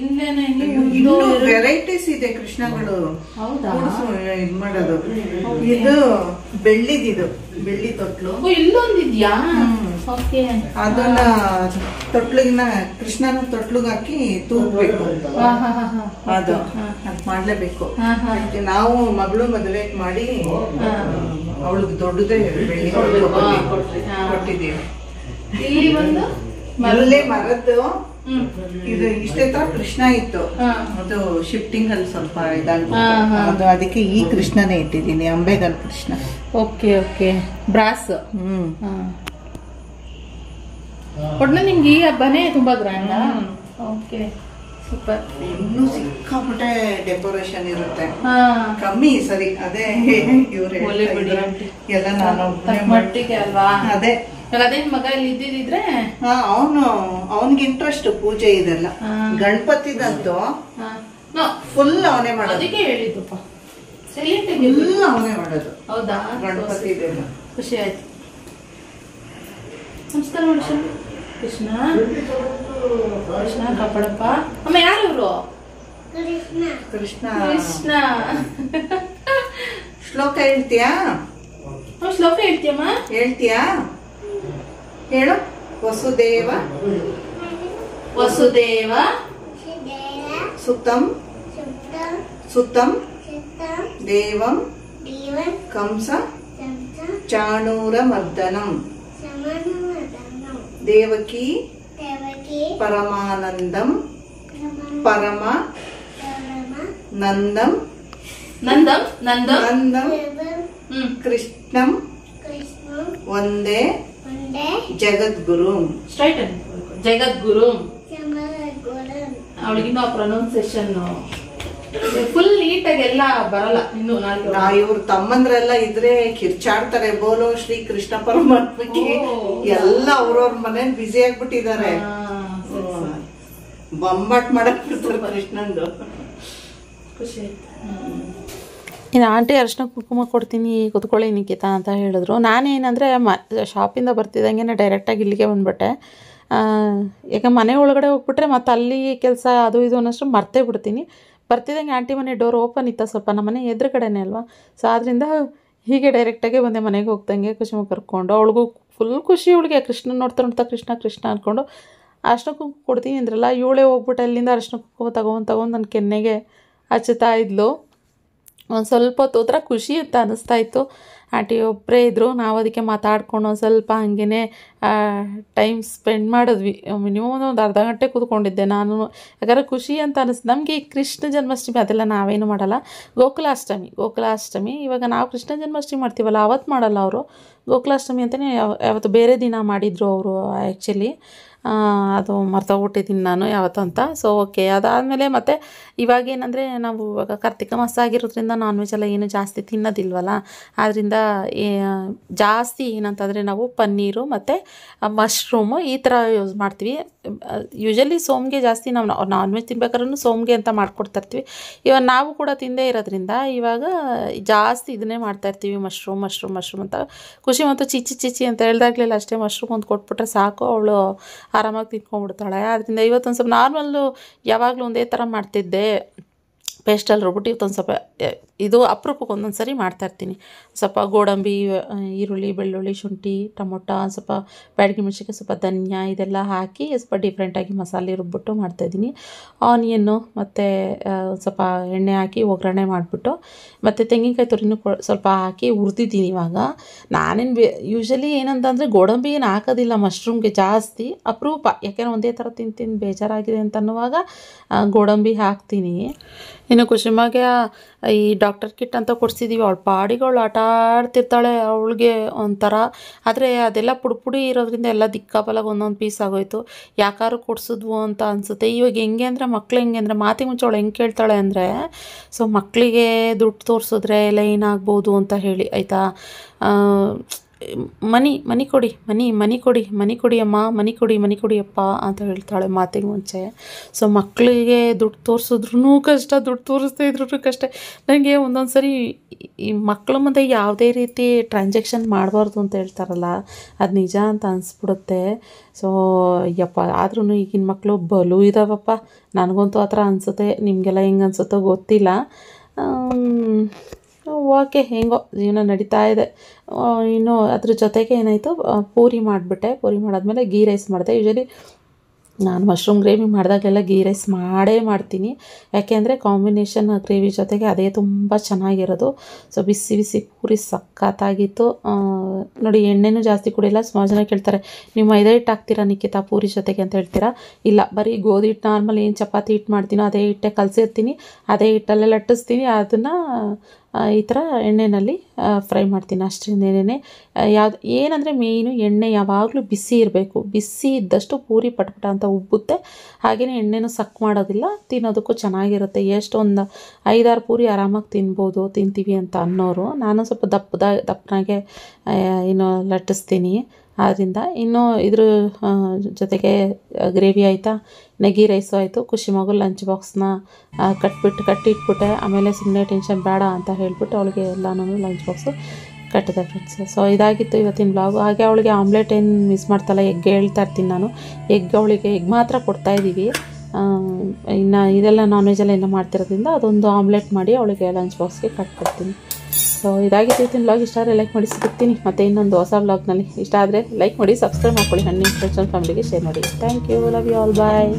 ಇನ್ನೂ ವೆರೈಟೀಸ್ ಇದೆ ಕೃಷ್ಣಗಳು. ಹೌದಾ? ಇದು ಮಾಡೋದು ಇದು ಬೆಳ್ಳಿದಿದು, ಬೆಳ್ಳಿ ತೊಟ್ಲು ಇಲ್ಲೊಂದಿದ್ಯಾ? ಅದನ್ನ ತೊಟ್ಲಿನ ಕೃಷ್ಣನ ತೊಟ್ಲುಗೆ ಹಾಕಿ ತೂಗ್ಬೇಕು. ಅದು ಮಾಡ್ಲೇಬೇಕು. ನಾವು ಮಗಳು ಮದುವೆ ಮಾಡಿ ಅವಳಿಗೆ ದೊಡ್ಡದೇ ಬೆಳ್ಳಿ ಕೊಟ್ಟಿದ್ದೀವಿ. ಮರಲ್ಲೇ ಮರದ್ದು ಇದು ಇಷ್ಟೇ ತರ ಕೃಷ್ಣ ಇತ್ತು. ಅದು ಶಿಫ್ಟಿಂಗ್ ಅಲ್ಲಿ ಸ್ವಲ್ಪ ಇದಾಗ್ಬಿಟ್ಟು ಅದಕ್ಕೆ ಈ ಕೃಷ್ಣನೇ ಇಟ್ಟಿದ್ದೀನಿ, ಅಂಬೆಗಲ್ ಕೃಷ್ಣ. Okay okay, bros. ಒಟ್ನಲ್ಲಿ ನಿಮ್ಗೆ ಈ ಹಬ್ಬನೇ ತುಂಬಾ ಗ್ರ್ಯಾಂಡ್. Okay, super. ಇನ್ನೂ ಸಿಕ್ಕಾಪಟ್ಟೆ ಡೆಕೋರೇಷನ್ ಇರುತ್ತೆ. ಕಮ್ಮಿ ಸರಿ, ಅದೇ ಇವ್ರು ಎಲ್ಲ ನಾನು ಮಟ್ಟಿಗೆ ಅಲ್ವಾ. ಅದೇ ಅದೇ ಮಗ ಇಲ್ಲಿ ಇದ್ದಿದ್ರೆ ಅವನ್ಗೆ ಇಂಟ್ರೆಸ್ಟ್ ಪೂಜೆ ಇದೆಲ್ಲ. ಗಣಪತಿದಂತೂ ಫುಲ್ ಅವನೇ ಮಾಡೋದು. ಅದಕ್ಕೆ ಹೇಳಿದ್ದಪ್ಪ, ಫುಲ್ ಅವನೇ ಮಾಡೋದು. ಹೌದಾ? ಗಣಪತಿ ಖುಷಿ ಆಯ್ತು. ನಮಸ್ಕಾರ ಮನುಷ್ಯ. ಕೃಷ್ಣ ಕೃಷ್ಣ ಕಾಪಾಡಪ್ಪ. ಅಮ್ಮ ಯಾರು ಇವರು? ಕೃಷ್ಣ. ಕೃಷ್ಣ. ಶ್ಲೋಕ ಹೇಳ್ತೀಯಾ? ಶ್ಲೋಕ ಹೇಳ್ತೀಯಮ್ಮ? ಹೇಳ್ತೀಯಾ? ಹೇಳು. ವಸುದೇವ ವಸುದೇವ ಸುತಂ ಸುತಂ ದೇವಂ ಕಂಸ ಚಾಣೂರ ಮರ್ದನಂ ದೇವಕಿ ಪರಮಾನಂದಂ ಪರಮ ನಂದಂ ನಂದಂ ನಂದಂ ನಂದಂ ಕೃಷ್ಣಂ ಒಂದೇ ಜಗದ್ಗುರು. ಸ್ಟ್ರೈಟ್ ಜಗದ್ಗುರು. ಅವಳಿಗಿನ್ನೂ ಪ್ರೊನೌನ್ಸಿಯೇಷನ್ ಫುಲ್ ನೀಟಾಗಿ ಎಲ್ಲ ಬರಲ್ಲ ಇನ್ನು. ಇವ್ರ ತಮ್ಮಂದ್ರೆಲ್ಲ ಇದ್ರೆ ಕಿರ್ಚಾಡ್ತಾರೆ, ಬೋಲೋ ಶ್ರೀ ಕೃಷ್ಣ ಪರಮಾತ್ಮಕ್ಕೆ. ಎಲ್ಲ ಅವ್ರವ್ರ ಮನೇಲಿ ಬ್ಯುಸಿ ಆಗ್ಬಿಟ್ಟಿದ್ದಾರೆ, ಬೊಂಬಾಟ್ ಮಾಡಕ್ ಬಿಡ್ತಾರೆ ಕೃಷ್ಣಂದು. ಖುಷಿ ಆಯ್ತು. ಇನ್ನು ಆಂಟಿ ಅರಿಶಿನ ಕುಂಕುಮ ಕೊಡ್ತೀನಿ ಕುತ್ಕೊಳ್ಳಿ ನಿಖಿತಾ ಅಂತ ಹೇಳಿದ್ರು. ನಾನೇನಂದರೆ ಶಾಪಿಂದ ಬರ್ತಿದ್ದಂಗೆ ಡೈರೆಕ್ಟಾಗಿ ಇಲ್ಲಿಗೆ ಬಂದುಬಿಟ್ಟೆ. ಯಾಕೆ ಮನೆ ಒಳಗಡೆ ಹೋಗ್ಬಿಟ್ರೆ ಮತ್ತು ಅಲ್ಲಿ ಕೆಲಸ ಅದು ಇದು ಅನ್ನೋಷ್ಟು ಮರ್ತೇ ಬಿಡ್ತೀನಿ. ಬರ್ತಿದ್ದಂಗೆ ಆಂಟಿ ಮನೆ ಡೋರ್ ಓಪನ್ ಇತ್ತು, ಸ್ವಲ್ಪ ನಮ್ಮ ಮನೆ ಎದುರುಗಡೆನೇ ಅಲ್ವಾ. ಸೊ ಆದ್ದರಿಂದ ಹೀಗೆ ಡೈರೆಕ್ಟಾಗೆ ಬಂದೆ. ಮನೆಗೆ ಹೋಗ್ದಂಗೆ ಕುಸುಮ ಕರ್ಕೊಂಡು, ಅವಳಿಗೂ ಫುಲ್ ಖುಷಿ. ಇವಳಿಗೆ ಕೃಷ್ಣ ನೋಡ್ತಾ ಕೃಷ್ಣ ಕೃಷ್ಣ ಅಂದ್ಕೊಂಡು ಅರಿಶಿನ ಕುಂಕುಮ ಕೊಡ್ತೀನಿ ಅಂದ್ರಲ್ಲ, ಇವಳೇ ಹೋಗ್ಬಿಟ್ಟು ಅಲ್ಲಿಂದ ಅರಿಶಿನ ಕುಂಕುಮ ತೊಗೊಂಡು ನನ್ನ ಕೆನ್ನೆಗೆ ಹಚ್ಚುತ್ತಾ ಇದ್ಲು. ಒಂದು ಸ್ವಲ್ಪ ಹೊತ್ತು ಹೋದ್ರೆ ಖುಷಿ ಅಂತ ಅನ್ನಿಸ್ತಾಯಿತ್ತು. ಆಂಟಿ ಒಬ್ಬರೇ ಇದ್ದರು, ನಾವು ಅದಕ್ಕೆ ಮಾತಾಡ್ಕೊಂಡು ಒಂದು ಸ್ವಲ್ಪ ಹಾಗೇ ಟೈಮ್ ಸ್ಪೆಂಡ್ ಮಾಡಿದ್ವಿ. ಮಿನಿಮಮ್ ಒಂದು ಅರ್ಧ ಗಂಟೆ ಕೂತ್ಕೊಂಡಿದ್ದೆ ನಾನು. ಯಾಕಂದರೆ ಖುಷಿ ಅಂತ ಅನ್ನಿಸ್ತು ನಮಗೆ. ಈ ಕೃಷ್ಣ ಜನ್ಮಾಷ್ಟಮಿ ಅದೆಲ್ಲ ನಾವೇನು ಮಾಡಲ್ಲ. ಗೋಕುಲಾಷ್ಟಮಿ ಇವಾಗ ನಾವು ಕೃಷ್ಣ ಜನ್ಮಾಷ್ಟಮಿ ಮಾಡ್ತೀವಲ್ಲ, ಅವತ್ತು ಮಾಡಲ್ಲ ಅವರು. ಗೋಕುಲಾಷ್ಟಮಿ ಅಂತಲೇ ಯಾವತ್ತು ಬೇರೆ ದಿನ ಮಾಡಿದರು ಅವರು. ಆ್ಯಕ್ಚುಲಿ ಅದು ಮರ್ತೋಗ್ಬಿಟ್ಟಿದ್ದೀನಿ ನಾನು ಯಾವತ್ತು ಅಂತ. ಸೊ ಓಕೆ, ಅದಾದಮೇಲೆ ಮತ್ತು ಇವಾಗೇನಂದರೆ ನಾವು ಇವಾಗ ಕಾರ್ತಿಕ ಮಾಸ ಆಗಿರೋದ್ರಿಂದ ನಾನ್ ವೆಜ್ ಎಲ್ಲ ಏನು ಜಾಸ್ತಿ ತಿನ್ನೋದಿಲ್ವಲ್ಲ. ಆದ್ದರಿಂದ ಜಾಸ್ತಿ ಏನಂತಂದರೆ ನಾವು ಪನ್ನೀರು ಮತ್ತು ಮಶ್ರೂಮು ಈ ಥರ ಯೂಸ್ ಮಾಡ್ತೀವಿ. ಯೂಶಲಿ ಸೋಮ್ಗೆ ಜಾಸ್ತಿ ನಾವು ನಾನ್ ವೆಜ್ ತಿನ್ಬೇಕಾದ್ರೂ ಸೋಮ್ಗೆ ಅಂತ ಮಾಡ್ಕೊಡ್ತಾಯಿರ್ತೀವಿ. ಇವಾಗ ನಾವು ಕೂಡ ತಿಂದೇ ಇರೋದ್ರಿಂದ ಇವಾಗ ಜಾಸ್ತಿ ಇದನ್ನೇ ಮಾಡ್ತಾಯಿರ್ತೀವಿ, ಮಶ್ರೂಮ್ ಅಂತ. ಖುಷಿ ಮತ್ತು ಚಿಚ್ಚಿ ಅಂತ ಹೇಳ್ದಾಗಲಿಲ್ಲ ಅಷ್ಟೇ, ಮಶ್ರೂಮ್ ಒಂದು ಕೊಟ್ಬಿಟ್ರೆ ಸಾಕು, ಅವಳು ಆರಾಮಾಗಿ ತಿನ್ಕೊಂಡ್ಬಿಡ್ತಾಳೆ. ಆದ್ದರಿಂದ ಇವತ್ತೊಂದು ಸ್ವಲ್ಪ ನಾರ್ಮಲ್ಲು ಯಾವಾಗಲೂ ಒಂದೇ ಥರ ಮಾಡ್ತಿದ್ದೆ, ಪೇಸ್ಟಲ್ಲಿ ರುಬ್ಬಿಟ್ಟು ಇವತ್ತೊಂದು ಸ್ವಲ್ಪ ಇದು ಅಪರೂಪಕ್ಕೆ ಒಂದೊಂದು ಸರಿ ಮಾಡ್ತಾಯಿರ್ತೀನಿ. ಸ್ವಲ್ಪ ಗೋಡಂಬಿ, ಈರುಳ್ಳಿ, ಬೆಳ್ಳುಳ್ಳಿ, ಶುಂಠಿ, ಟೊಮೊಟೊ, ಸ್ವಲ್ಪ ಬ್ಯಾಡಗಿ ಮೆಣಸಿನ್ಕಾಯಿ, ಸ್ವಲ್ಪ ಧನಿಯಾ ಇದೆಲ್ಲ ಹಾಕಿ ಸ್ವಲ್ಪ ಡಿಫ್ರೆಂಟಾಗಿ ಮಸಾಲೆ ರುಬ್ಬಿಟ್ಟು ಮಾಡ್ತಾಯಿದ್ದೀನಿ. ಆನಿಯನ್ನು ಮತ್ತು ಸ್ವಲ್ಪ ಎಣ್ಣೆ ಹಾಕಿ ಒಗ್ಗರಣೆ ಮಾಡಿಬಿಟ್ಟು ಮತ್ತು ತೆಂಗಿನಕಾಯಿ ತುರಿನೂ ಸ್ವಲ್ಪ ಹಾಕಿ ಹುರಿದಿದ್ದೀನಿ. ಇವಾಗ ನಾನೇನು ಯೂಶಲಿ ಏನಂತಂದರೆ ಗೋಡಂಬಿ ಏನು ಹಾಕೋದಿಲ್ಲ ಮಶ್ರೂಮ್ಗೆ ಜಾಸ್ತಿ, ಅಪರೂಪ. ಯಾಕೆಂದರೆ ಒಂದೇ ಥರ ತಿಂದು ಬೇಜಾರಾಗಿದೆ ಅಂತ ಅನ್ನುವಾಗ ಗೋಡಂಬಿ ಹಾಕ್ತೀನಿ. ಇನ್ನು ಕುಸುಮಾಗೆ ಈ ಡಾಕ್ಟರ್ ಕಿಟ್ ಅಂತ ಕೊಡಿಸಿದ್ದೀವಿ. ಅವಳು ಪಾಡಿಗಳು ಆಟ ಆಡ್ತಿರ್ತಾಳೆ, ಅವಳಿಗೆ ಒಂಥರ. ಆದರೆ ಅದೆಲ್ಲ ಪುಡಿ ಇರೋದ್ರಿಂದ ಎಲ್ಲ ದಿಕ್ಕಾಬಲಾಗ ಒಂದೊಂದು ಪೀಸ್ ಆಗೋಯ್ತು. ಯಾಕಾರು ಕೊಡಿಸಿದ್ವು ಅಂತ ಅನಿಸುತ್ತೆ. ಇವಾಗ ಹೆಂಗೆ ಅಂದರೆ ಹೆಂಗೆ ಅಂದರೆ ಮಾತಿಗೆ ಮುಂಚೆ ಅವಳು ಹೆಂಗೆ ಕೇಳ್ತಾಳೆ ಅಂದರೆ, ಸೊ ಮಕ್ಕಳಿಗೆ ದುಡ್ಡು ತೋರಿಸಿದ್ರೆ ಲೈನ್ ಆಗ್ಬೋದು ಅಂತ ಹೇಳಿ ಆಯಿತಾ. ಮನಿ ಕೊಡಿ ಅಮ್ಮ, ಮನಿ ಕೊಡಿಯಪ್ಪ ಅಂತ ಹೇಳ್ತಾಳೆ ಮಾತಿಗೆ ಮುಂಚೆ. ಸೊ ಮಕ್ಕಳಿಗೆ ದುಡ್ಡು ತೋರಿಸಿದ್ರೂ ಕಷ್ಟ, ದುಡ್ಡು ತೋರಿಸ್ತಾ ಇದ್ರೂ ಕಷ್ಟ. ನನಗೆ ಒಂದೊಂದು ಸರಿ ಈ ಮಕ್ಕಳ ಮುಂದೆ ಯಾವುದೇ ರೀತಿ ಟ್ರಾನ್ಸಾಕ್ಷನ್ ಮಾಡಬಾರ್ದು ಅಂತ ಹೇಳ್ತಾರಲ್ಲ, ಅದು ನಿಜ ಅಂತ ಅನಿಸ್ಬಿಡುತ್ತೆ. ಸೊ ಯಪ್ಪ, ಆದ್ರೂ ಈಗಿನ ಮಕ್ಕಳು ಬಲು ಇದ್ದಾವಪ್ಪ. ನನಗಂತೂ ಆ ಥರ ಅನಿಸುತ್ತೆ. ನಿಮಗೆಲ್ಲ ಹೆಂಗೆ ಅನಿಸುತ್ತೋ ಗೊತ್ತಿಲ್ಲ. ಓಕೆ, ಹೆಂಗೋ ಜೀವನ ನಡೀತಾ ಇದೆ. ಇನ್ನು ಅದ್ರ ಜೊತೆಗೆ ಏನಾಯಿತು, ಪೂರಿ ಮಾಡಿಬಿಟ್ಟೆ. ಪೂರಿ ಮಾಡಾದ್ಮೇಲೆ ಗೀ ರೈಸ್ ಮಾಡಿದೆ. ಯೂಶಲಿ ನಾನು ಮಶ್ರೂಮ್ ಗ್ರೇವಿ ಮಾಡಿದಾಗೆಲ್ಲ ಗೀ ರೈಸ್ ಮಾಡ್ತೀನಿ. ಯಾಕೆಂದರೆ ಕಾಂಬಿನೇಷನ್ ಗ್ರೇವಿ ಜೊತೆಗೆ ಅದೇ ತುಂಬ ಚೆನ್ನಾಗಿರೋದು. ಸೊ ಬಿಸಿ ಬಿಸಿ ಪೂರಿ ಸಖತ್ತಾಗಿತ್ತು. ನೋಡಿ, ಎಣ್ಣೆನೂ ಜಾಸ್ತಿ ಕುಡಿಲ್ಲ. ಸುಮಾರು ಜನ ಕೇಳ್ತಾರೆ, ನೀವು ಮೈದಾ ಹಿಟ್ಟು ಹಾಕ್ತೀರಾ ನಿಖಿತಾ ಪೂರಿ ಜೊತೆಗೆ ಅಂತ ಹೇಳ್ತೀರಾ. ಇಲ್ಲ, ಬರೀ ಗೋಧಿ ಹಿಟ್ಟು ನಾರ್ಮಲ್ ಏನು ಚಪಾತಿ ಹಿಟ್ಟು ಮಾಡ್ತೀನೋ ಅದೇ ಹಿಟ್ಟೆ ಕಲಸಿರ್ತೀನಿ, ಅದೇ ಹಿಟ್ಟಲ್ಲೇ ಲಟ್ಟಿಸ್ತೀನಿ. ಅದನ್ನು ಈ ಥರ ಎಣ್ಣೆಯಲ್ಲಿ ಫ್ರೈ ಮಾಡ್ತೀನಿ ಅಷ್ಟೇನೇನೆ. ಯಾವ್ದು ಏನಂದರೆ ಮೇಯ್ನು ಎಣ್ಣೆ ಯಾವಾಗಲೂ ಬಿಸಿ ಇರಬೇಕು. ಬಿಸಿ ಇದ್ದಷ್ಟು ಪೂರಿ ಪಟಪಟ ಅಂತ ಉಬ್ಬುತ್ತೆ. ಹಾಗೆಯೇ ಎಣ್ಣೆನೂ ಸಕ್ ಮಾಡೋದಿಲ್ಲ, ತಿನ್ನೋದಕ್ಕೂ ಚೆನ್ನಾಗಿರುತ್ತೆ. ಎಷ್ಟು ಒಂದು 5-6 ಪೂರಿ ಆರಾಮಾಗಿ ತಿಂತೀವಿ ಅಂತ ಅನ್ನೋರು, ನಾನು ಸ್ವಲ್ಪ ದಪ್ಪನಾಗೆ ಲಟ್ಟಿಸ್ತೀನಿ. ಆದ್ದರಿಂದ ಇನ್ನು ಇದ್ರ ಜೊತೆಗೆ ಗ್ರೇವಿ ಆಯಿತಾ, ನೆಗಿ ರೈಸು ಆಯಿತು. ಖುಷಿ ಮಗು ಲಂಚ್ ಬಾಕ್ಸ್ನ ಕಟ್ಟಿಟ್ಬಿಟ್ಟೆ. ಆಮೇಲೆ ಸುಮ್ಮನೆ ಟೆನ್ಷನ್ ಬೇಡ ಅಂತ ಹೇಳ್ಬಿಟ್ಟು ಅವಳಿಗೆ ಎಲ್ಲನೂ ಲಂಚ್ ಬಾಕ್ಸು ಕಟ್ಟಿದೆ ಫ್ರೆಂಡ್ಸ್. ಸೊ ಇದಾಗಿತ್ತು ಇವತ್ತಿನ ಬ್ಲಾಗು. ಹಾಗೆ ಅವಳಿಗೆ ಆಮ್ಲೆಟ್ ಏನು ಮಿಸ್ ಮಾಡ್ತಾಯಿಲ್ಲ, ಎಗ್ ಹೇಳ್ತಾ ಇರ್ತೀನಿ ನಾನು. ಅವಳಿಗೆ ಎಗ್ ಮಾತ್ರ ಕೊಡ್ತಾಯಿದ್ದೀವಿ. ಇನ್ನು ಇದೆಲ್ಲ ನಾನ್ ವೆಜ್ಜೆಲ್ಲ ಏನೋ ಮಾಡ್ತಿರೋದ್ರಿಂದ ಅದೊಂದು ಆಮ್ಲೆಟ್ ಮಾಡಿ ಅವಳಿಗೆ ಲಂಚ್ ಬಾಕ್ಸ್ಗೆ ಕಟ್ಕೊಡ್ತೀನಿ. ಸೊ ಇದಾಗಿತ್ತು ಇವತ್ತಿನ ಬ್ಲಾಗ್. ಇಷ್ಟ ಆದರೆ ಲೈಕ್ ಮಾಡಿ, ಸಿಗ್ತೀನಿ ಮತ್ತು ಇನ್ನೊಂದು ಹೊಸ ಬ್ಲಾಗ್ನಲ್ಲಿ. ಇಷ್ಟ ಆದರೆ ಲೈಕ್ ಮಾಡಿ, ಸಬ್ಸ್ಕ್ರೈಬ್ ಮಾಡ್ಕೊಳ್ಳಿ, ನನ್ನ ಫ್ರೆಂಡ್ಸ್ ಆ್ಯಂಡ್ ಫ್ಯಾಮಿಲಿಗೆ ಶೇರ್ ಮಾಡಿ. Thank you, love you all, bye.